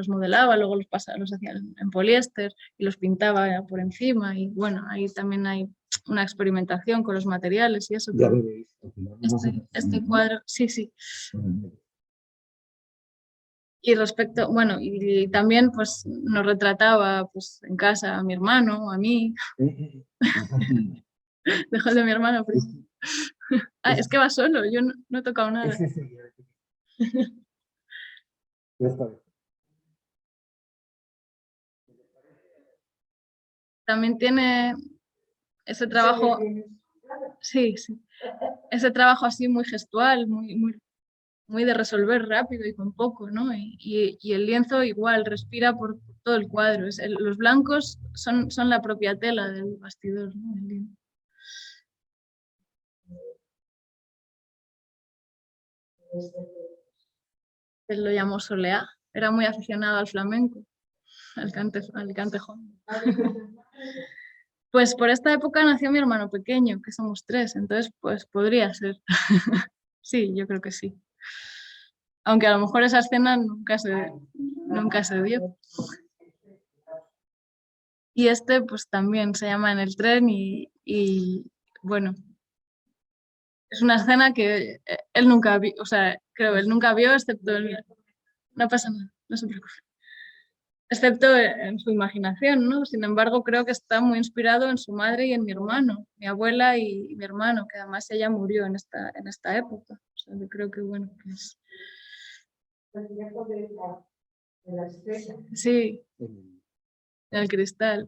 Speaker 2: modelaba, luego los hacía en poliéster y los pintaba por encima. Y bueno, ahí también hay una experimentación con los materiales y eso.
Speaker 4: Ya veréis.
Speaker 2: Este cuadro, sí, sí. Y respecto, bueno, y también pues nos retrataba pues en casa a mi hermano, a mí, dejó el de mi hermano. Pues. Ah, es que va solo, yo no he tocado nada. También tiene ese trabajo, sí, sí, ese trabajo así muy gestual, muy de resolver rápido y con poco, ¿no? Y el lienzo igual, respira por todo el cuadro. Los blancos son la propia tela del bastidor, ¿no? Del lienzo. Él lo llamó Soleá, era muy aficionado al flamenco, al cantejón. Pues por esta época nació mi hermano pequeño, que somos 3, entonces pues podría ser. Sí, yo creo que sí. Aunque a lo mejor esa escena nunca se dio. Y este pues también se llama En el tren y bueno, es una escena que él nunca vio, o sea, creo él nunca vio, excepto no pasa nada, no se preocupe. Excepto en su imaginación, ¿no? Sin embargo, creo que está muy inspirado en su madre y en mi hermano, mi abuela y mi hermano, que además ella murió en esta época. O sea, yo creo que, bueno, pues... Sí, el cristal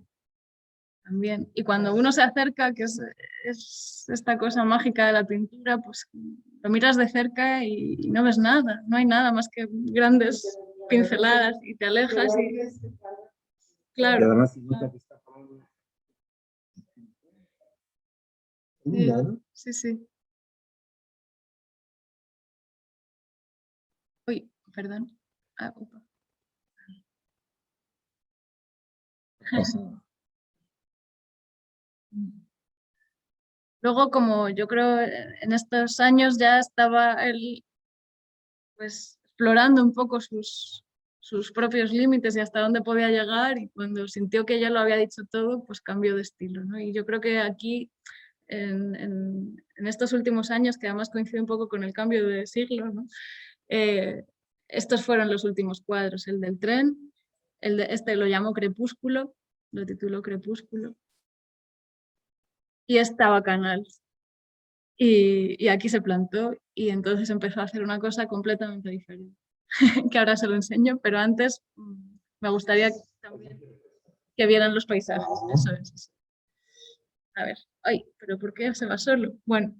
Speaker 2: también. Y cuando uno se acerca, que es esta cosa mágica de la pintura, pues lo miras de cerca y no ves nada, no hay nada más que grandes pinceladas y te alejas y... Claro.
Speaker 4: Y además se nota que está con...
Speaker 2: Sí, sí. Uy, perdón. Ah, upa. Luego, como yo creo en estos años ya estaba él pues explorando un poco sus propios límites y hasta dónde podía llegar, y cuando sintió que ya lo había dicho todo, pues cambió de estilo, ¿no? Y yo creo que aquí, en estos últimos años, que además coincide un poco con el cambio de siglo, ¿no? Estos fueron los últimos cuadros, el del tren, este lo llamó Crepúsculo, lo tituló Crepúsculo, y esta Bacanal. Y aquí se plantó y entonces empezó a hacer una cosa completamente diferente, que ahora se lo enseño, pero antes me gustaría también que vieran los paisajes. Eso es. A ver, ay, pero ¿por qué se va solo? Bueno,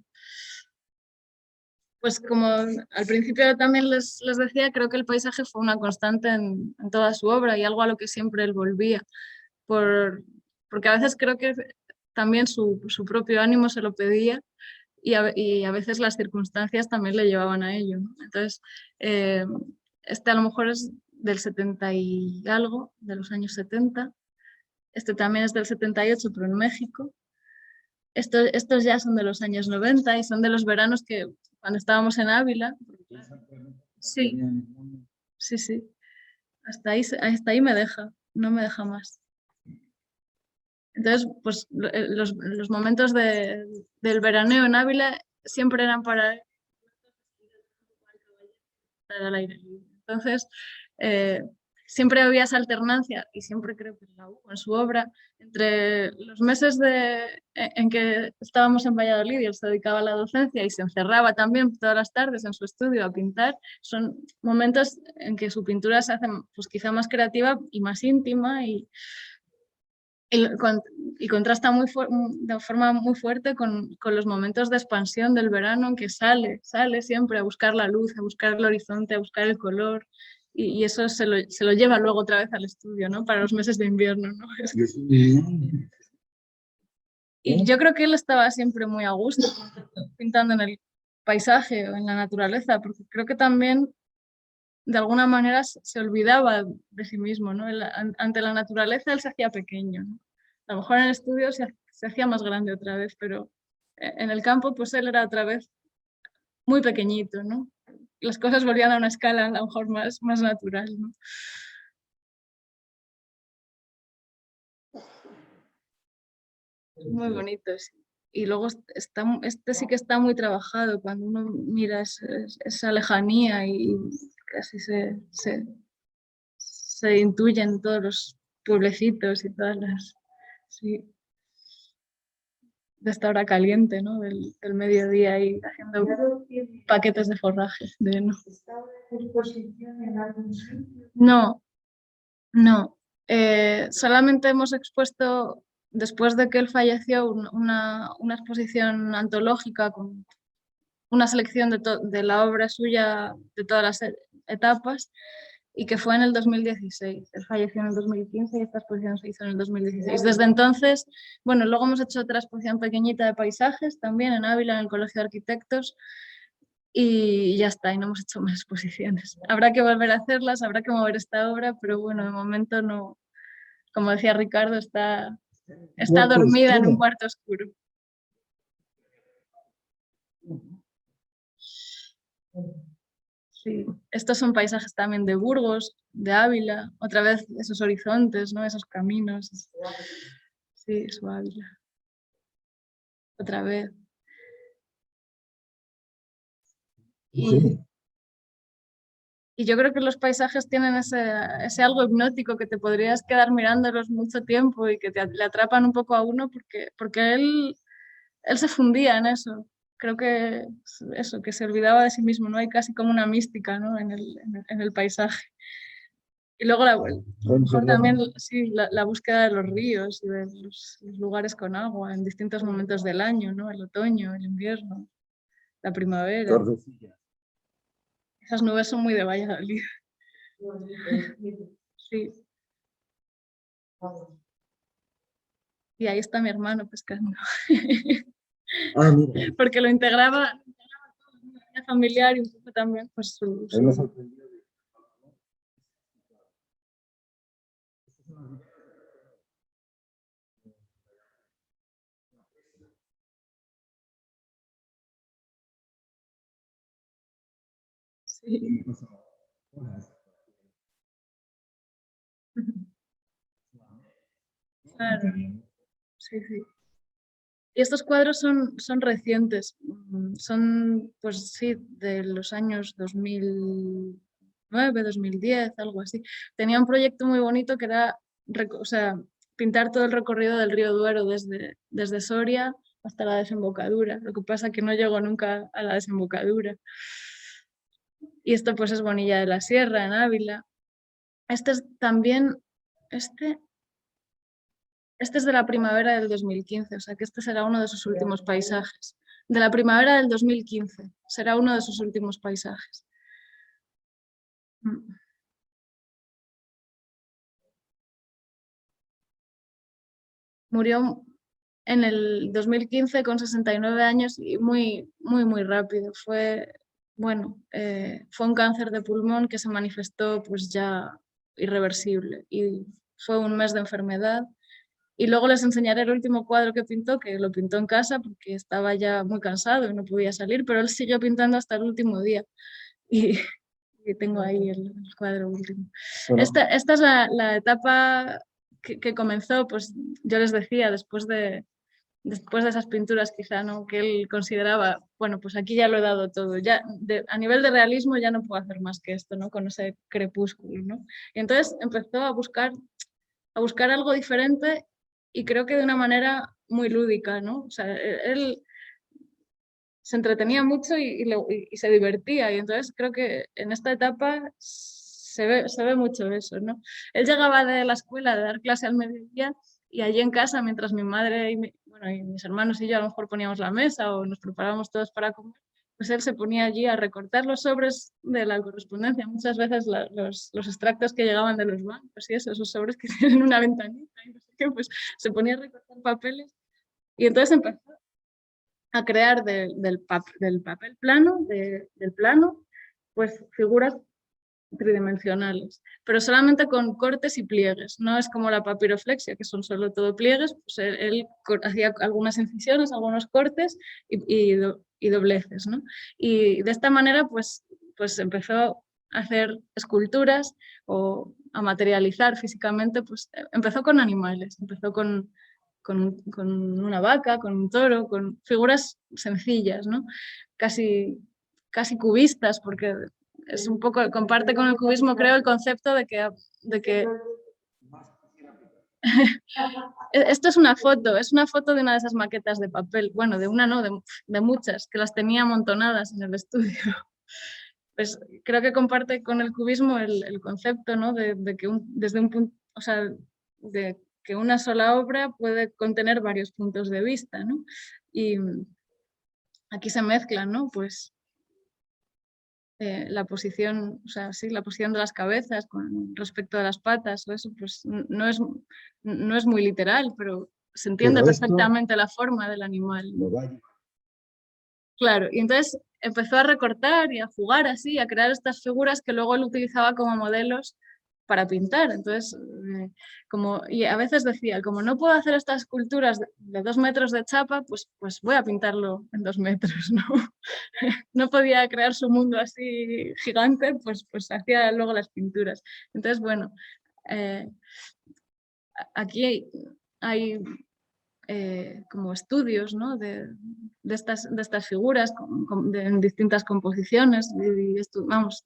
Speaker 2: pues como al principio también les decía, creo que el paisaje fue una constante en toda su obra y algo a lo que siempre él volvía, porque a veces creo que también su propio ánimo se lo pedía y a veces las circunstancias también le llevaban a ello, ¿no? Entonces, este a lo mejor es del 70 y algo, de los años 70. Este también es del 78, pero en México. Estos ya son de los años 90 y son de los veranos que cuando estábamos en Ávila. Sí, sí, sí. Hasta ahí me deja, no me deja más. Entonces, pues los momentos del veraneo en Ávila siempre eran para al aire libre. Entonces, siempre había esa alternancia, y siempre creo que la hubo en su obra, entre los meses en que estábamos en Valladolid y él se dedicaba a la docencia y se encerraba también todas las tardes en su estudio a pintar. Son momentos en que su pintura se hace pues, quizá más creativa y más íntima y contrasta de forma muy fuerte con los momentos de expansión del verano en que sale siempre a buscar la luz, a buscar el horizonte, a buscar el color, y eso se lo lleva luego otra vez al estudio, ¿no? Para los meses de invierno, ¿no? Y yo creo que él estaba siempre muy a gusto pintando en el paisaje o en la naturaleza, porque creo que también de alguna manera se olvidaba de sí mismo, ¿no? Ante la naturaleza él se hacía pequeño, ¿no? A lo mejor en el estudio se hacía más grande otra vez, pero en el campo pues él era otra vez muy pequeñito, ¿no? Las cosas volvían a una escala a lo mejor más natural, ¿no? Muy bonito, sí. Y luego este sí que está muy trabajado, cuando uno mira esa lejanía y casi se intuyen todos los pueblecitos y todas las... Sí, de esta hora caliente, ¿no? Del mediodía y haciendo paquetes de forraje. ¿No? No, no. Solamente hemos expuesto, después de que él falleció, una exposición antológica con una selección de la obra suya de todas las etapas, y que fue en el 2016. Él falleció en el 2015 y esta exposición se hizo en el 2016. Desde entonces, bueno, luego hemos hecho otra exposición pequeñita de paisajes también en Ávila, en el Colegio de Arquitectos, y ya está, y no hemos hecho más exposiciones. Habrá que volver a hacerlas, habrá que mover esta obra, pero bueno, de momento no, como decía Ricardo, está dormida en un cuarto oscuro. Sí, estos son paisajes también de Burgos, de Ávila, otra vez esos horizontes, ¿no? Esos caminos. Sí, es Ávila. Otra vez. Y yo creo que los paisajes tienen ese algo hipnótico que te podrías quedar mirándolos mucho tiempo y que le atrapan un poco a uno porque él se fundía en eso. Creo que eso, que se olvidaba de sí mismo, ¿no? Hay casi como una mística, ¿no? en el paisaje. Y luego también sí, la búsqueda de los ríos y de los lugares con agua en distintos momentos del año, ¿no? El otoño, el invierno, la primavera. Esas nubes son muy de Valladolid. Sí. Y ahí está mi hermano pescando.
Speaker 4: Ah, mira.
Speaker 2: Porque lo integraba familiar y un poco también, pues
Speaker 4: Él me sorprendió.
Speaker 2: Sí. Claro. Sí, sí. Y estos cuadros son recientes, son, pues sí, de los años 2009, 2010, algo así. Tenía un proyecto muy bonito que era, o sea, pintar todo el recorrido del río Duero desde Soria hasta la desembocadura. Lo que pasa es que no llegó nunca a la desembocadura. Y esto pues es Bonilla de la Sierra, en Ávila. Este es también, este es de la primavera del 2015, o sea que este será uno de sus últimos paisajes. De la primavera del 2015, será uno de sus últimos paisajes. Murió en el 2015 con 69 años y muy rápido. Bueno, fue un cáncer de pulmón que se manifestó pues ya irreversible y fue un mes de enfermedad. Y luego les enseñaré el último cuadro que pintó, que lo pintó en casa porque estaba ya muy cansado y no podía salir, pero él siguió pintando hasta el último día. Y, y tengo ahí el cuadro último. Bueno. Esta es la etapa que comenzó, pues yo les decía, después de esas pinturas quizá, ¿no? Que él consideraba, bueno, pues aquí ya lo he dado todo, ya a nivel de realismo ya no puedo hacer más que esto, ¿no? Con ese crepúsculo, ¿no? Y entonces empezó a buscar algo diferente y creo que de una manera muy lúdica, ¿no? O sea, él se entretenía mucho y se divertía, y entonces creo que en esta etapa se ve mucho eso, ¿no? Él llegaba de la escuela de dar clase al mediodía y allí en casa, mientras mi madre y mis hermanos y yo a lo mejor poníamos la mesa o nos preparábamos todos para comer, pues él se ponía allí a recortar los sobres de la correspondencia, muchas veces los extractos que llegaban de los bancos y esos sobres que tienen una ventanita y no sé qué, pues se ponía a recortar papeles Y entonces empezó a crear del papel plano, del plano, pues figuras tridimensionales, pero solamente con cortes y pliegues. No es como la papiroflexia, que son solo todo pliegues, pues él hacía algunas incisiones, algunos cortes y dobleces, ¿no? Y de esta manera, pues empezó a hacer esculturas o a materializar físicamente, pues empezó con animales, empezó con una vaca, con un toro, con figuras sencillas, ¿no? Casi cubistas, porque es un poco, comparte con el cubismo, creo, el concepto de que esto es una foto de una de esas maquetas de papel, bueno, de una no, de muchas, que las tenía amontonadas en el estudio. Pues creo que comparte con el cubismo el concepto, ¿no? De que desde un punto, o sea, de que una sola obra puede contener varios puntos de vista, ¿no? Y aquí se mezclan, ¿no? Pues la posición, o sea, sí, la posición de las cabezas con respecto a las patas, o eso, pues no es muy literal, pero se entiende
Speaker 4: Pero esto
Speaker 2: perfectamente la forma del animal.
Speaker 4: lo va a llevar.
Speaker 2: Claro, y entonces empezó a recortar y a jugar así, a crear estas figuras que luego él utilizaba como modelos para pintar. Entonces, y a veces decía, como no puedo hacer estas esculturas de 2 metros de chapa, pues voy a pintarlo en 2 metros, ¿no? No podía crear su mundo así gigante, pues hacía luego las pinturas. Entonces, bueno, aquí hay como estudios, ¿no? de estas figuras en distintas composiciones, vamos,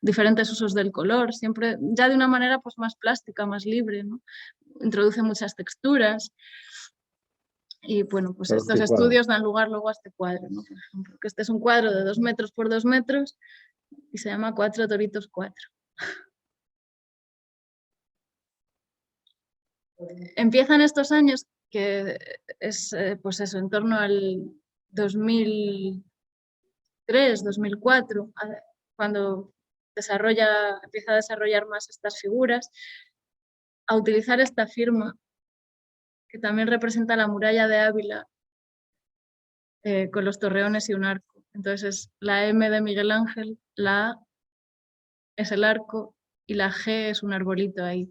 Speaker 2: diferentes usos del color, siempre ya de una manera pues, más plástica, más libre, ¿no? Introduce muchas texturas. Y bueno, pues
Speaker 4: Pero
Speaker 2: estos
Speaker 4: qué
Speaker 2: estudios dan lugar luego a este cuadro, ¿no? Por ejemplo, que este es un cuadro de 2 metros por 2 metros y se llama 4 toritos 4. Empiezan estos años, que es pues eso, en torno al 2003, 2004, cuando empieza a desarrollar más estas figuras, a utilizar esta firma que también representa la muralla de Ávila con los torreones y un arco. Entonces es la M de Miguel Ángel, la A es el arco y la G es un arbolito ahí.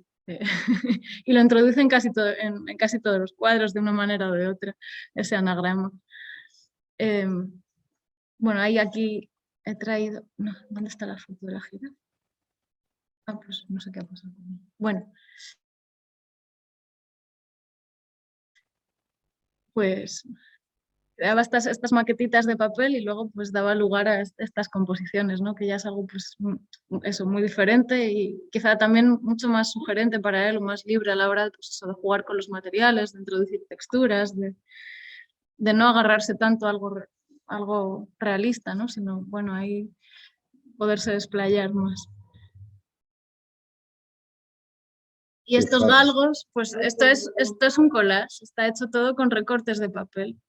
Speaker 2: Y lo introduce en casi todos los cuadros de una manera o de otra, ese anagrama. Bueno, ahí aquí he traído... No, ¿dónde está la foto de la gira? Ah, pues no sé qué ha pasado conmigo. Bueno, pues creaba estas maquetitas de papel y luego pues daba lugar a estas composiciones, ¿no? Que ya es algo pues eso, muy diferente y quizá también mucho más sugerente para él, o más libre a la hora pues, eso, de jugar con los materiales, de introducir texturas, de no agarrarse tanto a algo realista, ¿no? Sino, bueno, ahí poderse desplayar más. Y estos galgos, pues esto es un collage, está hecho todo con recortes de papel,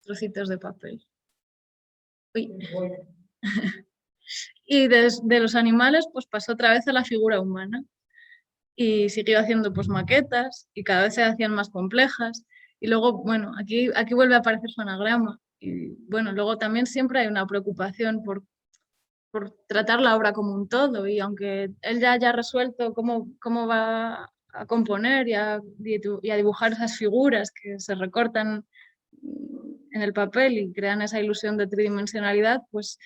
Speaker 2: trocitos de papel. Uy. Y de los animales, pues pasó otra vez a la figura humana y siguió haciendo pues maquetas y cada vez se hacían más complejas. Y luego, bueno, aquí vuelve a aparecer su anagrama. Y bueno, luego también siempre hay una preocupación por tratar la obra como un todo y aunque él ya haya resuelto cómo va a componer y a dibujar esas figuras que se recortan en el papel y crean esa ilusión de tridimensionalidad, pues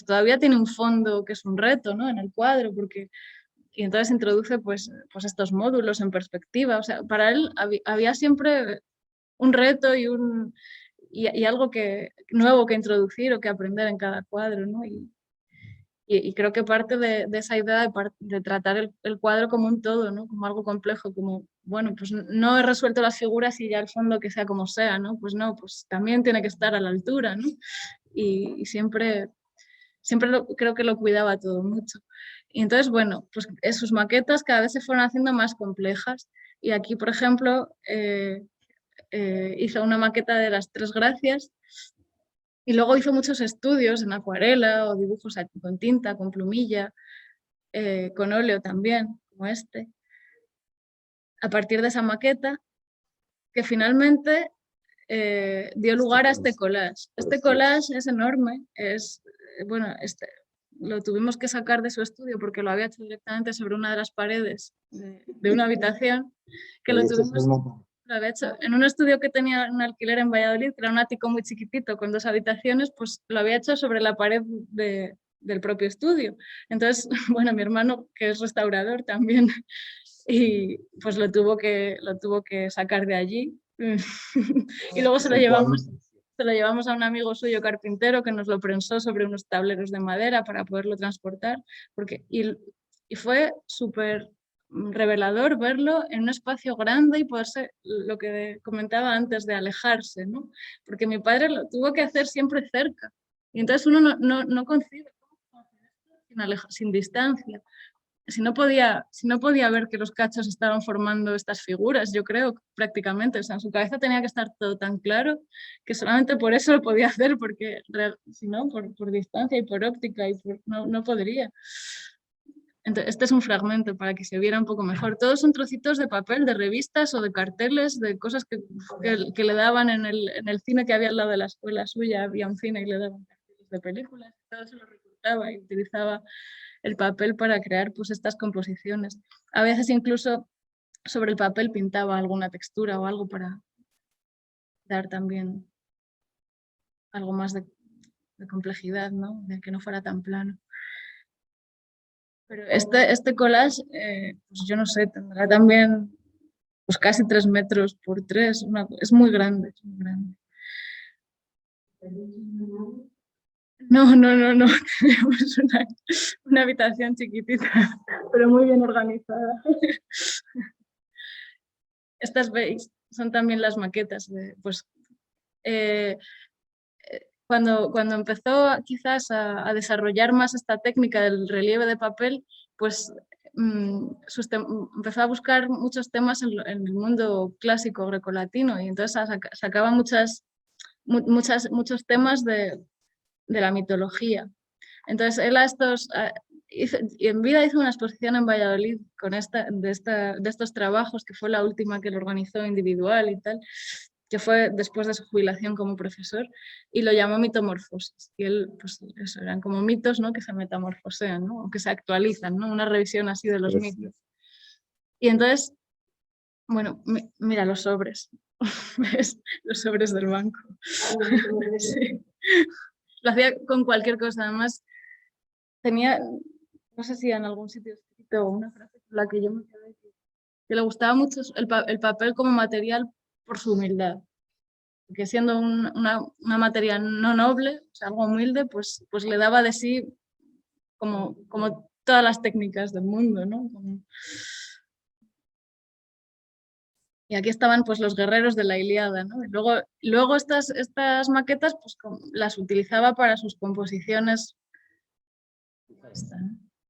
Speaker 2: todavía tiene un fondo que es un reto, ¿no? En el cuadro, y entonces introduce pues estos módulos en perspectiva. O sea, para él había siempre un reto y algo nuevo que introducir o que aprender en cada cuadro, ¿no? Y creo que parte de esa idea de tratar el cuadro como un todo, ¿no? Como algo complejo, como, bueno, pues no he resuelto las figuras y ya el fondo que sea como sea, ¿no? Pues no, pues también tiene que estar a la altura, ¿no? Y siempre creo que lo cuidaba todo mucho. Y entonces, bueno, pues sus maquetas cada vez se fueron haciendo más complejas. Y aquí, por ejemplo, hizo una maqueta de las Tres Gracias. Y luego hizo muchos estudios en acuarela o dibujos con tinta, con plumilla, con óleo también, como este. A partir de esa maqueta, que finalmente dio lugar a este collage. Este collage es enorme, bueno, lo tuvimos que sacar de su estudio porque lo había hecho directamente sobre una de las paredes de una habitación, que lo había hecho en un estudio que tenía un alquiler en Valladolid, que era un ático muy chiquitito con 2 habitaciones, pues lo había hecho sobre la pared del propio estudio. Entonces, bueno, mi hermano, que es restaurador también, y pues lo tuvo que sacar de allí. Y luego se lo llevamos a un amigo suyo carpintero que nos lo prensó sobre unos tableros de madera para poderlo transportar, y fue súper revelador verlo en un espacio grande y poderse, lo que comentaba antes, de alejarse, ¿no? Porque mi padre lo tuvo que hacer siempre cerca, y entonces uno no concibe cómo hacer esto sin distancia. Si no podía ver que los cachos estaban formando estas figuras, yo creo, prácticamente. O sea, en su cabeza tenía que estar todo tan claro que solamente por eso lo podía hacer, porque si no, por distancia y por óptica, no podría. Entonces, este es un fragmento para que se viera un poco mejor. Todos son trocitos de papel, de revistas o de carteles, de cosas que le daban en el cine que había al lado de la escuela suya. Había un cine y le daban carteles de películas. Todo se lo recortaba y utilizaba el papel para crear pues estas composiciones. A veces incluso sobre el papel pintaba alguna textura o algo para dar también algo más de complejidad, ¿no? De que no fuera tan plano. Pero este collage, pues yo no sé, tendrá también pues casi 3 metros por 3, es muy grande, es muy grande. No, tenemos una habitación chiquitita, pero muy bien organizada. Estas veis, son también las maquetas. Cuando empezó quizás a desarrollar más esta técnica del relieve de papel, pues empezó a buscar muchos temas en el mundo clásico grecolatino, y entonces sacaba muchos temas de la mitología. Entonces él en vida hizo una exposición en Valladolid de estos trabajos, que fue la última que lo organizó individual y tal, que fue después de su jubilación como profesor, y lo llamó mitomorfosis. Y él, pues eso, eran como mitos, ¿no? Que se metamorfosean, ¿no? O que se actualizan, ¿no? Una revisión así de los mitos. Y entonces, bueno, mira los sobres, ¿ves? Los sobres del banco. Sí. Lo hacía con cualquier cosa, además tenía, no sé si en algún sitio escrito una frase con la que yo me quedé, que le gustaba mucho el papel como material por su humildad, porque siendo una materia no noble, o sea, algo humilde, pues le daba de sí como todas las técnicas del mundo, ¿no? Y aquí estaban pues los guerreros de la Ilíada, ¿no? Y luego estas maquetas pues las utilizaba para sus composiciones.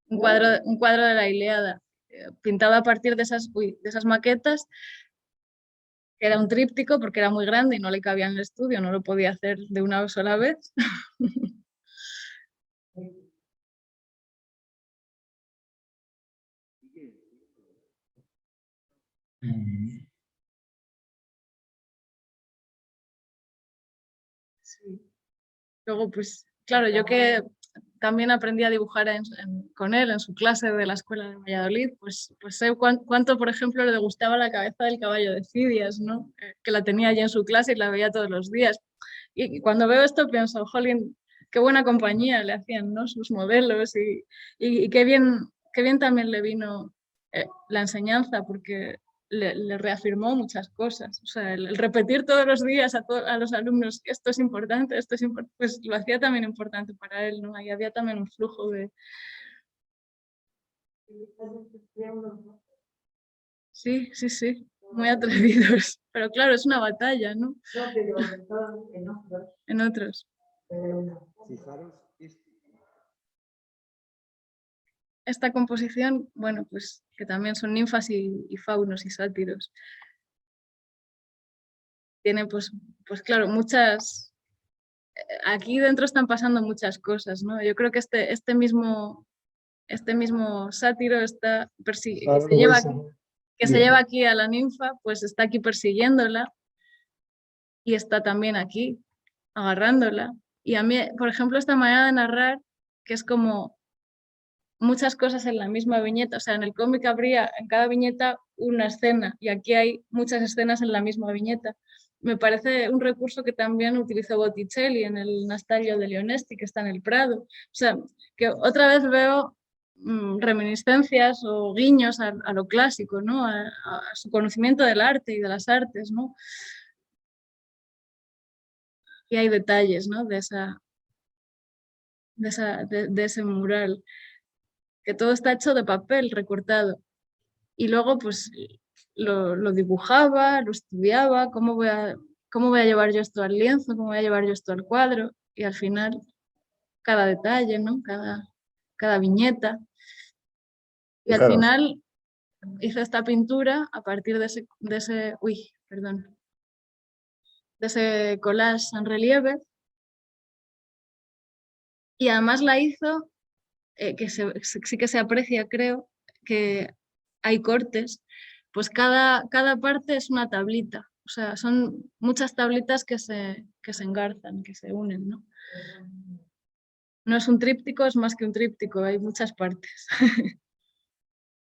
Speaker 2: Un cuadro de la Ilíada, pintado a partir de esas maquetas, que era un tríptico porque era muy grande y no le cabía en el estudio, no lo podía hacer de una sola vez. Sí. Luego, pues, claro, yo que también aprendí a dibujar con él en su clase de la escuela de Valladolid, pues sé cuánto, por ejemplo, le gustaba la cabeza del caballo de Fidias, ¿no? Que la tenía allí en su clase y la veía todos los días. Y cuando veo esto pienso, jolín, qué buena compañía le hacían, ¿no? Sus modelos, y qué bien también le vino la enseñanza, porque le reafirmó muchas cosas. O sea, el repetir todos los días a los alumnos que esto es importante, pues lo hacía también importante para él, ¿no? Ahí había también un flujo de... Sí, muy atrevidos. Pero claro, es una batalla, ¿no?
Speaker 3: No, pero en otros.
Speaker 2: En otros.
Speaker 4: Fijaros,
Speaker 2: Esta composición, bueno, pues que también son ninfas y faunos y sátiros. Tiene pues claro, muchas... Aquí dentro están pasando muchas cosas, ¿no? Yo creo que este mismo sátiro que se lleva aquí a la ninfa, pues está aquí persiguiéndola, y está también aquí, agarrándola. Y a mí, por ejemplo, esta manera de narrar, que es como muchas cosas en la misma viñeta, o sea, en el cómic habría en cada viñeta una escena y aquí hay muchas escenas en la misma viñeta. Me parece un recurso que también utilizó Botticelli en el Nastaglio de Leonesti, que está en el Prado. O sea, que otra vez veo reminiscencias o guiños a lo clásico, ¿no? A su conocimiento del arte y de las artes, ¿no? Y hay detalles, ¿no? De ese mural, que todo está hecho de papel recortado. Y luego, pues, lo dibujaba, lo estudiaba, cómo voy a llevar yo esto al lienzo, cómo voy a llevar yo esto al cuadro, y al final, cada detalle, ¿no? Cada viñeta. Y al
Speaker 4: Claro.
Speaker 2: final hice esta pintura a partir de ese collage en relieve, y además la hizo, que sí que se aprecia, creo, que hay cortes, pues cada parte es una tablita, o sea, son muchas tablitas que se engarzan, que se unen, ¿no? No es un tríptico, es más que un tríptico, hay muchas partes.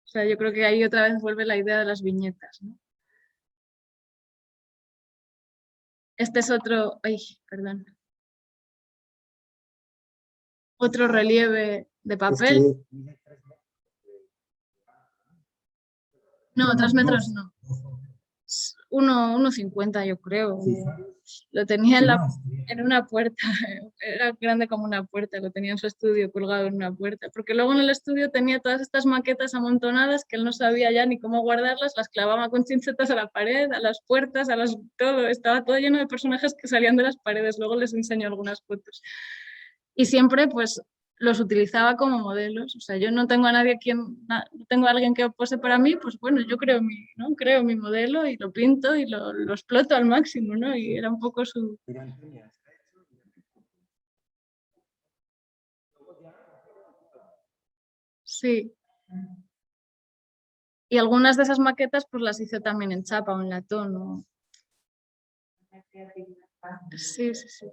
Speaker 2: O sea, yo creo que ahí otra vez vuelve la idea de las viñetas, ¿no? Este es perdón. Otro relieve de
Speaker 4: Es
Speaker 2: papel.
Speaker 4: que
Speaker 2: No, 3 metros no. 1,50 yo creo. Lo tenía en una puerta, era grande como una puerta, lo tenía en su estudio colgado en una puerta, porque luego en el estudio tenía todas estas maquetas amontonadas que él no sabía ya ni cómo guardarlas, las clavaba con chinchetas a la pared, a las puertas, todo, estaba todo lleno de personajes que salían de las paredes, luego les enseño algunas fotos. Y siempre pues los utilizaba como modelos, o sea, yo no tengo a nadie no tengo a alguien que pose para mí, pues bueno, yo creo mi modelo y lo pinto y lo exploto al máximo, ¿no? Y era un poco su... Sí. Y algunas de esas maquetas pues las hice también en chapa o en latón, ¿no? Sí, sí, sí.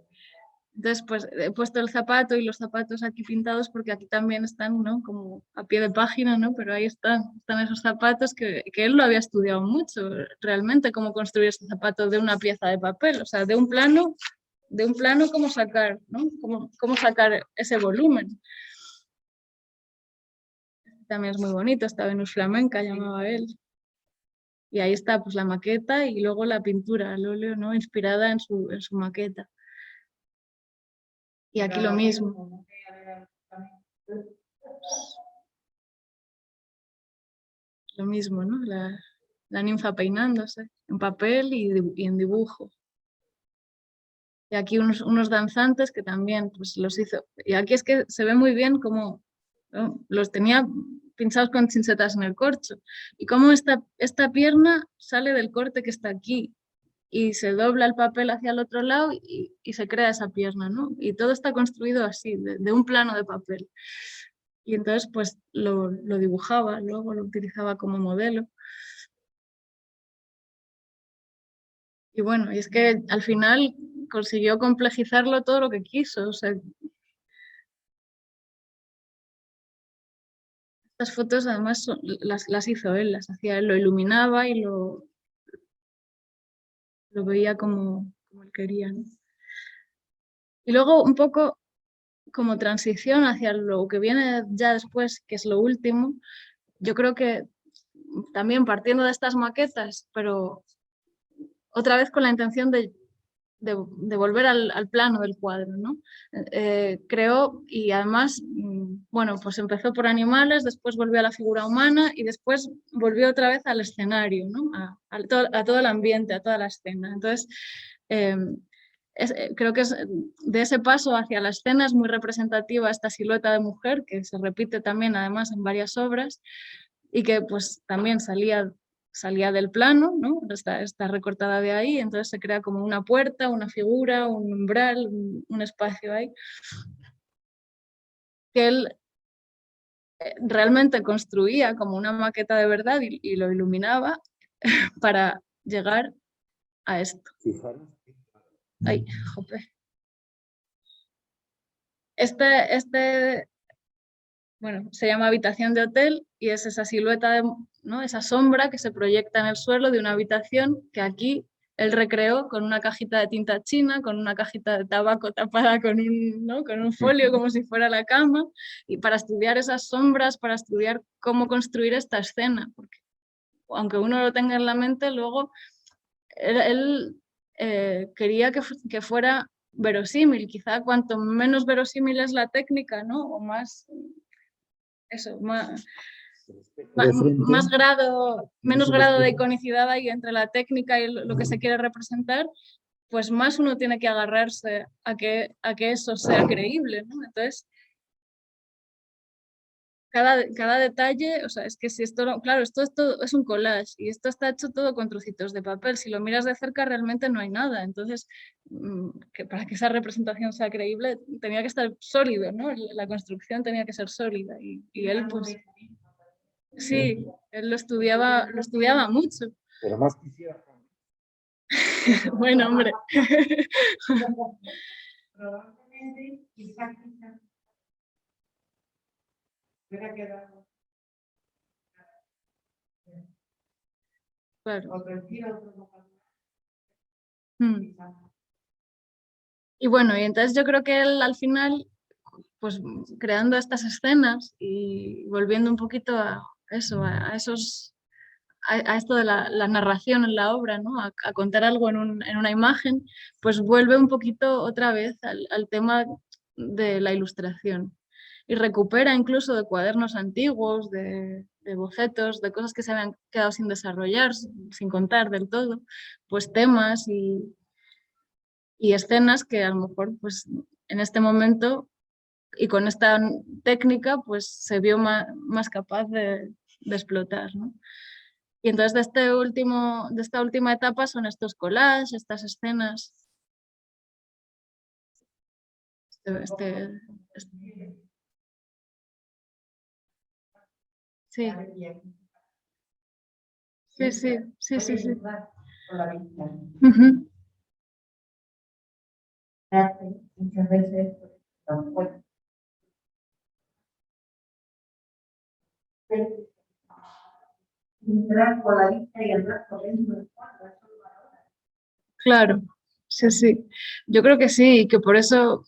Speaker 2: Entonces, pues he puesto el zapato y los zapatos aquí pintados porque aquí también están, ¿no? Como a pie de página, ¿no? Pero ahí están esos zapatos que él lo había estudiado mucho, realmente, cómo construir ese zapato de una pieza de papel, o sea, de un plano, cómo sacar, ¿no? Cómo sacar ese volumen. También es muy bonito, esta Venus flamenca, llamaba él. Y ahí está, pues la maqueta y luego la pintura al óleo, ¿no? Inspirada en su maqueta. Y aquí lo mismo. Lo mismo, ¿no? La ninfa peinándose en papel y en dibujo. Y aquí unos danzantes que también pues, los hizo. Y aquí es que se ve muy bien cómo, ¿no? Los tenía pinchados con chinchetas en el corcho. Y cómo esta pierna sale del corte que está aquí y se dobla el papel hacia el otro lado y se crea esa pierna, ¿no? Y todo está construido así, de un plano de papel. Y entonces pues lo dibujaba, luego lo utilizaba como modelo. Y bueno, y es que al final consiguió complejizarlo todo lo que quiso. O sea, estas fotos además las hizo él, las hacía él, lo iluminaba y lo veía como él quería, ¿no? Y luego un poco como transición hacia lo que viene ya después, que es lo último, yo creo que también partiendo de estas maquetas, pero otra vez con la intención de volver al plano del cuadro, ¿no? Creó y además, bueno, pues empezó por animales, después volvió a la figura humana y después volvió otra vez al escenario, ¿no? A todo el ambiente, a toda la escena. Entonces, creo que de ese paso hacia la escena es muy representativa esta silueta de mujer que se repite también además en varias obras y que pues también salía del plano, ¿no? Está recortada de ahí, entonces se crea como una puerta, una figura, un umbral, un espacio ahí, que él realmente construía como una maqueta de verdad y lo iluminaba para llegar a esto.
Speaker 4: Fijaros
Speaker 2: Ay, jope. Bueno, se llama habitación de hotel y es esa silueta, ¿no? Esa sombra que se proyecta en el suelo de una habitación que aquí él recreó con una cajita de tinta china, con una cajita de tabaco tapada con ¿no? con un folio como si fuera la cama, y para estudiar esas sombras, para estudiar cómo construir esta escena, porque aunque uno lo tenga en la mente, luego él quería que fuera verosímil. Quizá cuanto menos verosímil es la técnica, ¿no? O más, eso, más grado, menos grado de iconicidad hay entre la técnica y lo que se quiere representar, pues más uno tiene que agarrarse a que eso sea creíble, ¿no? Entonces, cada detalle, o sea, es que si esto, claro, esto es un collage y esto está hecho todo con trocitos de papel. Si lo miras de cerca realmente no hay nada. Entonces, que para que esa representación sea creíble tenía que estar sólido, ¿no? La construcción tenía que ser sólida y él, pues, sí, él lo estudiaba mucho.
Speaker 4: Pero más quisiera.
Speaker 2: Bueno, hombre.
Speaker 3: Probablemente, quizás hubiera quedado
Speaker 2: Claro.
Speaker 3: otro estilo, otro vocabulario.
Speaker 2: Y bueno, y entonces yo creo que él al final, pues creando estas escenas y volviendo un poquito a eso, a esto de la narración en la obra, ¿no? A contar algo en una imagen, pues vuelve un poquito otra vez al tema de la ilustración y recupera incluso de cuadernos antiguos, de bocetos, de cosas que se habían quedado sin desarrollar, sin contar del todo, pues temas y escenas que a lo mejor pues en este momento y con esta técnica pues se vio más capaz de explotar, ¿no? Y entonces de esta última etapa son estos collages, estas escenas. Sí, sí. Ujú.
Speaker 3: Muchas veces bueno, entrar con la vista y el brazo dentro del cuadro.
Speaker 2: Claro, sí. Yo creo que sí, y que por eso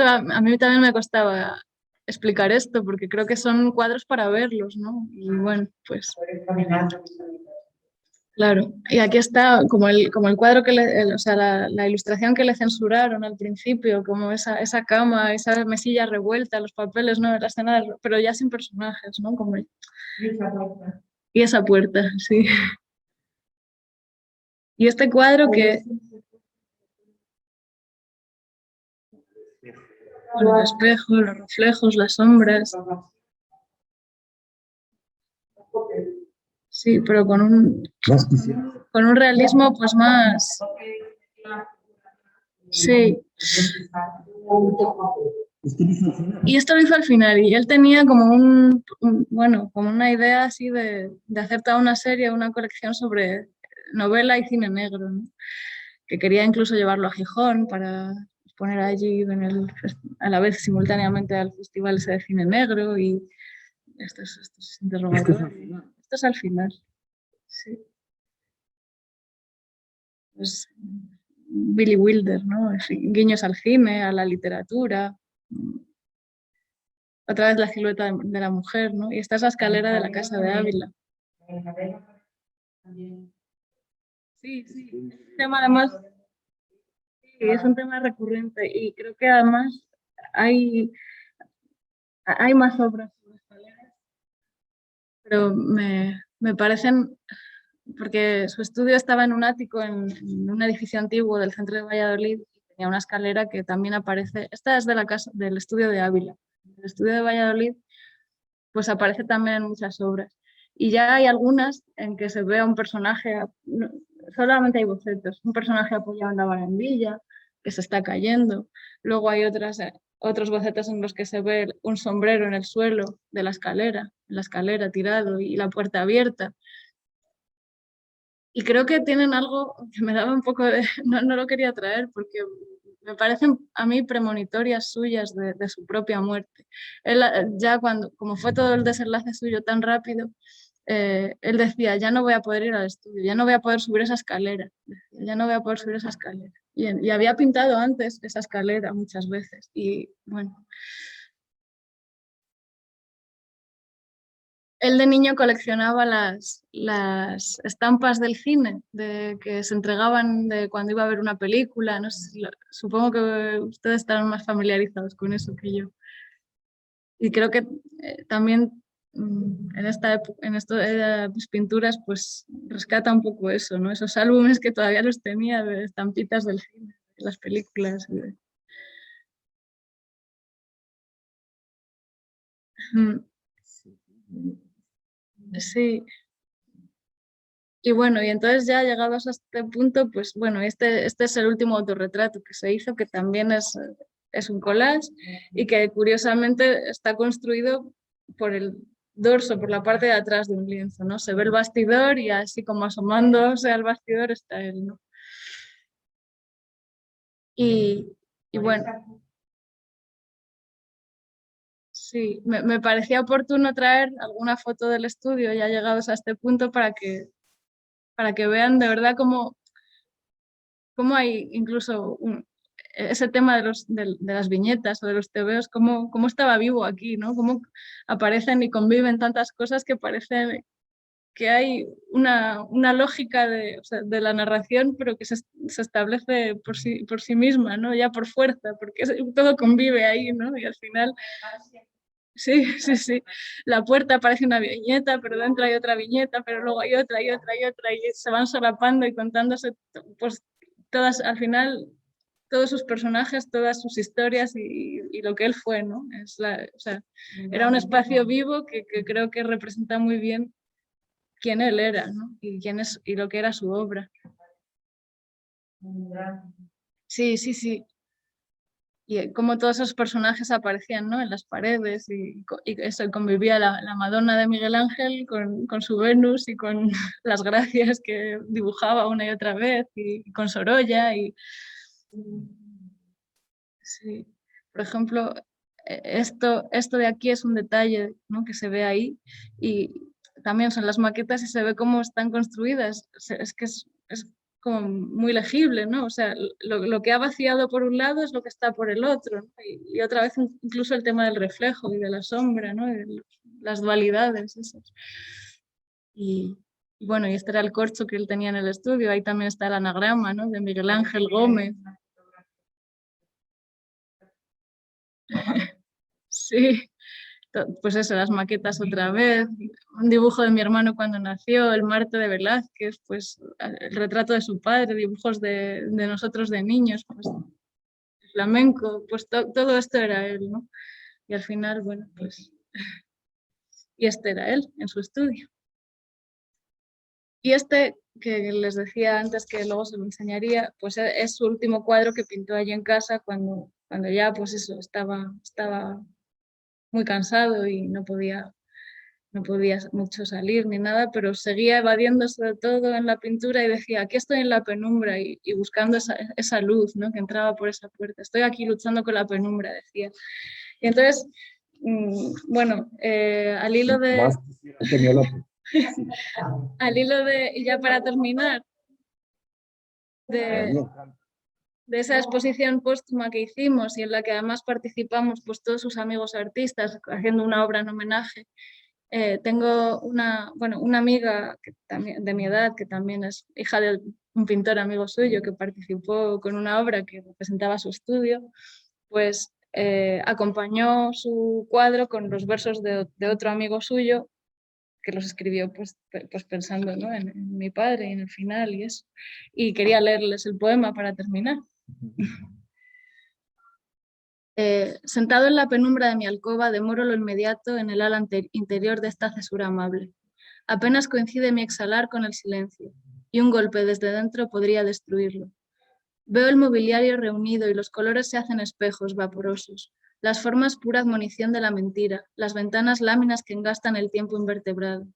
Speaker 2: a mí también me costaba explicar esto, porque creo que son cuadros para verlos, ¿no? Y bueno, pues claro. Y aquí está como el cuadro o sea, la ilustración que le censuraron al principio, como esa cama, esa mesilla revuelta, los papeles, ¿no? La escena, pero ya sin personajes, ¿no? Como, y esa puerta, sí. Y este cuadro que... Con el espejo, los reflejos, las sombras. Sí, pero con un realismo pues más... Sí. Y esto lo hizo al final y él tenía como bueno, como una idea así de hacer toda una serie, una colección sobre novela y cine negro, ¿no? Que quería incluso llevarlo a Gijón para poner allí a la vez simultáneamente al festival ese de cine negro y estos interrogatorios. Esto es al final, sí. Pues Billy Wilder, ¿no? Guiños al cine, a la literatura. Otra vez la silueta de la mujer, ¿no? Y esta es la escalera de la casa de Ávila. Sí. Es un tema además, sí, es un tema recurrente y creo que además hay más obras sobre escaleras, pero me parecen, porque su estudio estaba en un ático en un edificio antiguo del centro de Valladolid y tenía una escalera que también aparece, esta es de la casa, del estudio de Ávila. El estudio de Valladolid pues aparece también en muchas obras. Y ya hay algunas en que se ve a un personaje, solamente hay bocetos, un personaje apoyado en la barandilla, que se está cayendo. Luego hay otros bocetos en los que se ve un sombrero en el suelo de la escalera tirado y la puerta abierta. Y creo que tienen algo que me daba un poco de... No lo quería traer porque me parecen a mí premonitorias suyas de su propia muerte. Él ya cuando, como fue todo el desenlace suyo tan rápido, él decía, ya no voy a poder ir al estudio, ya no voy a poder subir esa escalera, decía, ya no voy a poder subir esa escalera. Y había pintado antes esa escalera muchas veces. Y bueno, él de niño coleccionaba las estampas del cine que se entregaban de cuando iba a ver una película. No sé supongo que ustedes estarán más familiarizados con eso que yo. Y creo que también en esta época, en esto de mis pinturas, pues rescata un poco eso, ¿no? Esos álbumes que todavía los tenía de estampitas del cine, de las películas. Sí. Y bueno, y entonces ya llegados a este punto, pues bueno, este es el último autorretrato que se hizo, que también es un collage y que curiosamente está construido por el dorso, por la parte de atrás de un lienzo, ¿no? Se ve el bastidor y así como asomándose al bastidor está él, ¿no? Y bueno, sí, me parecía oportuno traer alguna foto del estudio ya llegados a este punto para que vean de verdad cómo hay incluso ese tema de las viñetas o de los tebeos, cómo estaba vivo aquí, ¿no? Cómo aparecen y conviven tantas cosas que parecen que hay una lógica o sea, de la narración, pero que se establece por sí misma, ¿no? Ya por fuerza, porque todo convive ahí, ¿no? Y al final, sí, sí, sí. La puerta parece una viñeta, pero dentro hay otra viñeta, pero luego hay otra y otra y otra, y se van solapando y contándose, pues todas, al final, todos sus personajes, todas sus historias y lo que él fue, ¿no? O sea, era un espacio vivo que creo que representa muy bien quién él era, ¿no? Y lo que era su obra. Sí, sí, sí. Y cómo todos esos personajes aparecían, ¿no? En las paredes y eso, convivía la Madonna de Miguel Ángel con su Venus y con las gracias que dibujaba una y otra vez y con Sorolla sí. Por ejemplo, esto de aquí es un detalle, ¿no? Que se ve ahí y también son las maquetas y se ve cómo están construidas. Es que es como muy legible, ¿no? O sea, lo que ha vaciado por un lado es lo que está por el otro, ¿no? Y otra vez incluso el tema del reflejo y de la sombra, ¿no? Las dualidades esas. Y bueno, y este era el corcho que él tenía en el estudio. Ahí también está el anagrama, ¿no? De Miguel Ángel Gómez. Sí, pues eso, las maquetas otra vez, un dibujo de mi hermano cuando nació, el Marte de Velázquez, pues el retrato de su padre, dibujos de nosotros de niños, pues flamenco, pues todo esto era él, ¿no? Y al final, bueno, pues, y este era él en su estudio. Y este, que les decía antes que luego se lo enseñaría, pues es su último cuadro que pintó allí en casa cuando ya, pues eso, estaba muy cansado y no podía mucho salir ni nada, pero seguía evadiéndose de todo en la pintura y decía, aquí estoy en la penumbra y buscando esa luz, ¿no? Que entraba por esa puerta. Estoy aquí luchando con la penumbra, decía. Y entonces, bueno, al hilo de...
Speaker 4: Más tenía
Speaker 2: al hilo de, y ya para terminar, de esa exposición póstuma que hicimos y en la que además participamos pues todos sus amigos artistas haciendo una obra en homenaje. Tengo una amiga que también, de mi edad, que también es hija de un pintor amigo suyo que participó con una obra que representaba su estudio, pues acompañó su cuadro con los versos de otro amigo suyo que los escribió pues pensando, ¿no? en mi padre y en el final y eso. Y quería leerles el poema para terminar. Sentado en la penumbra de mi alcoba, demoro lo inmediato en el ala interior de esta cesura amable. Apenas coincide mi exhalar con el silencio, y un golpe desde dentro podría destruirlo. Veo el mobiliario reunido y los colores se hacen espejos vaporosos, las formas pura admonición de la mentira, las ventanas láminas que engastan el tiempo invertebrado.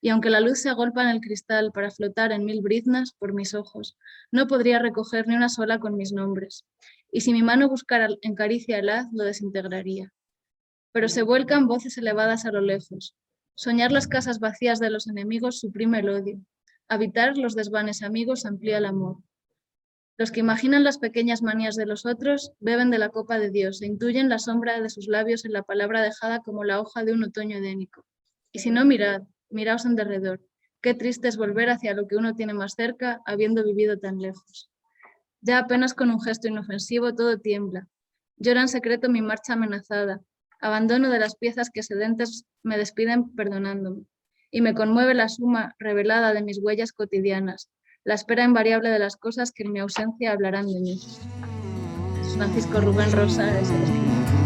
Speaker 2: y aunque la luz se agolpa en el cristal para flotar en 1000 briznas por mis ojos, no podría recoger ni una sola con mis nombres, y si mi mano buscara en caricia el haz, lo desintegraría. Pero se vuelcan voces elevadas a lo lejos. Soñar las casas vacías de los enemigos suprime el odio. Habitar los desvanes amigos amplía el amor. Los que imaginan las pequeñas manías de los otros beben de la copa de Dios e intuyen la sombra de sus labios en la palabra dejada como la hoja de un otoño edénico. Y si no, miraos en derredor. Qué triste es volver hacia lo que uno tiene más cerca, habiendo vivido tan lejos. Ya apenas con un gesto inofensivo todo tiembla. Llora en secreto mi marcha amenazada. Abandono de las piezas que sedentes me despiden perdonándome. Y me conmueve la suma revelada de mis huellas cotidianas, la espera invariable de las cosas que en mi ausencia hablarán de mí. Francisco Rubén Rosa, de Celestino.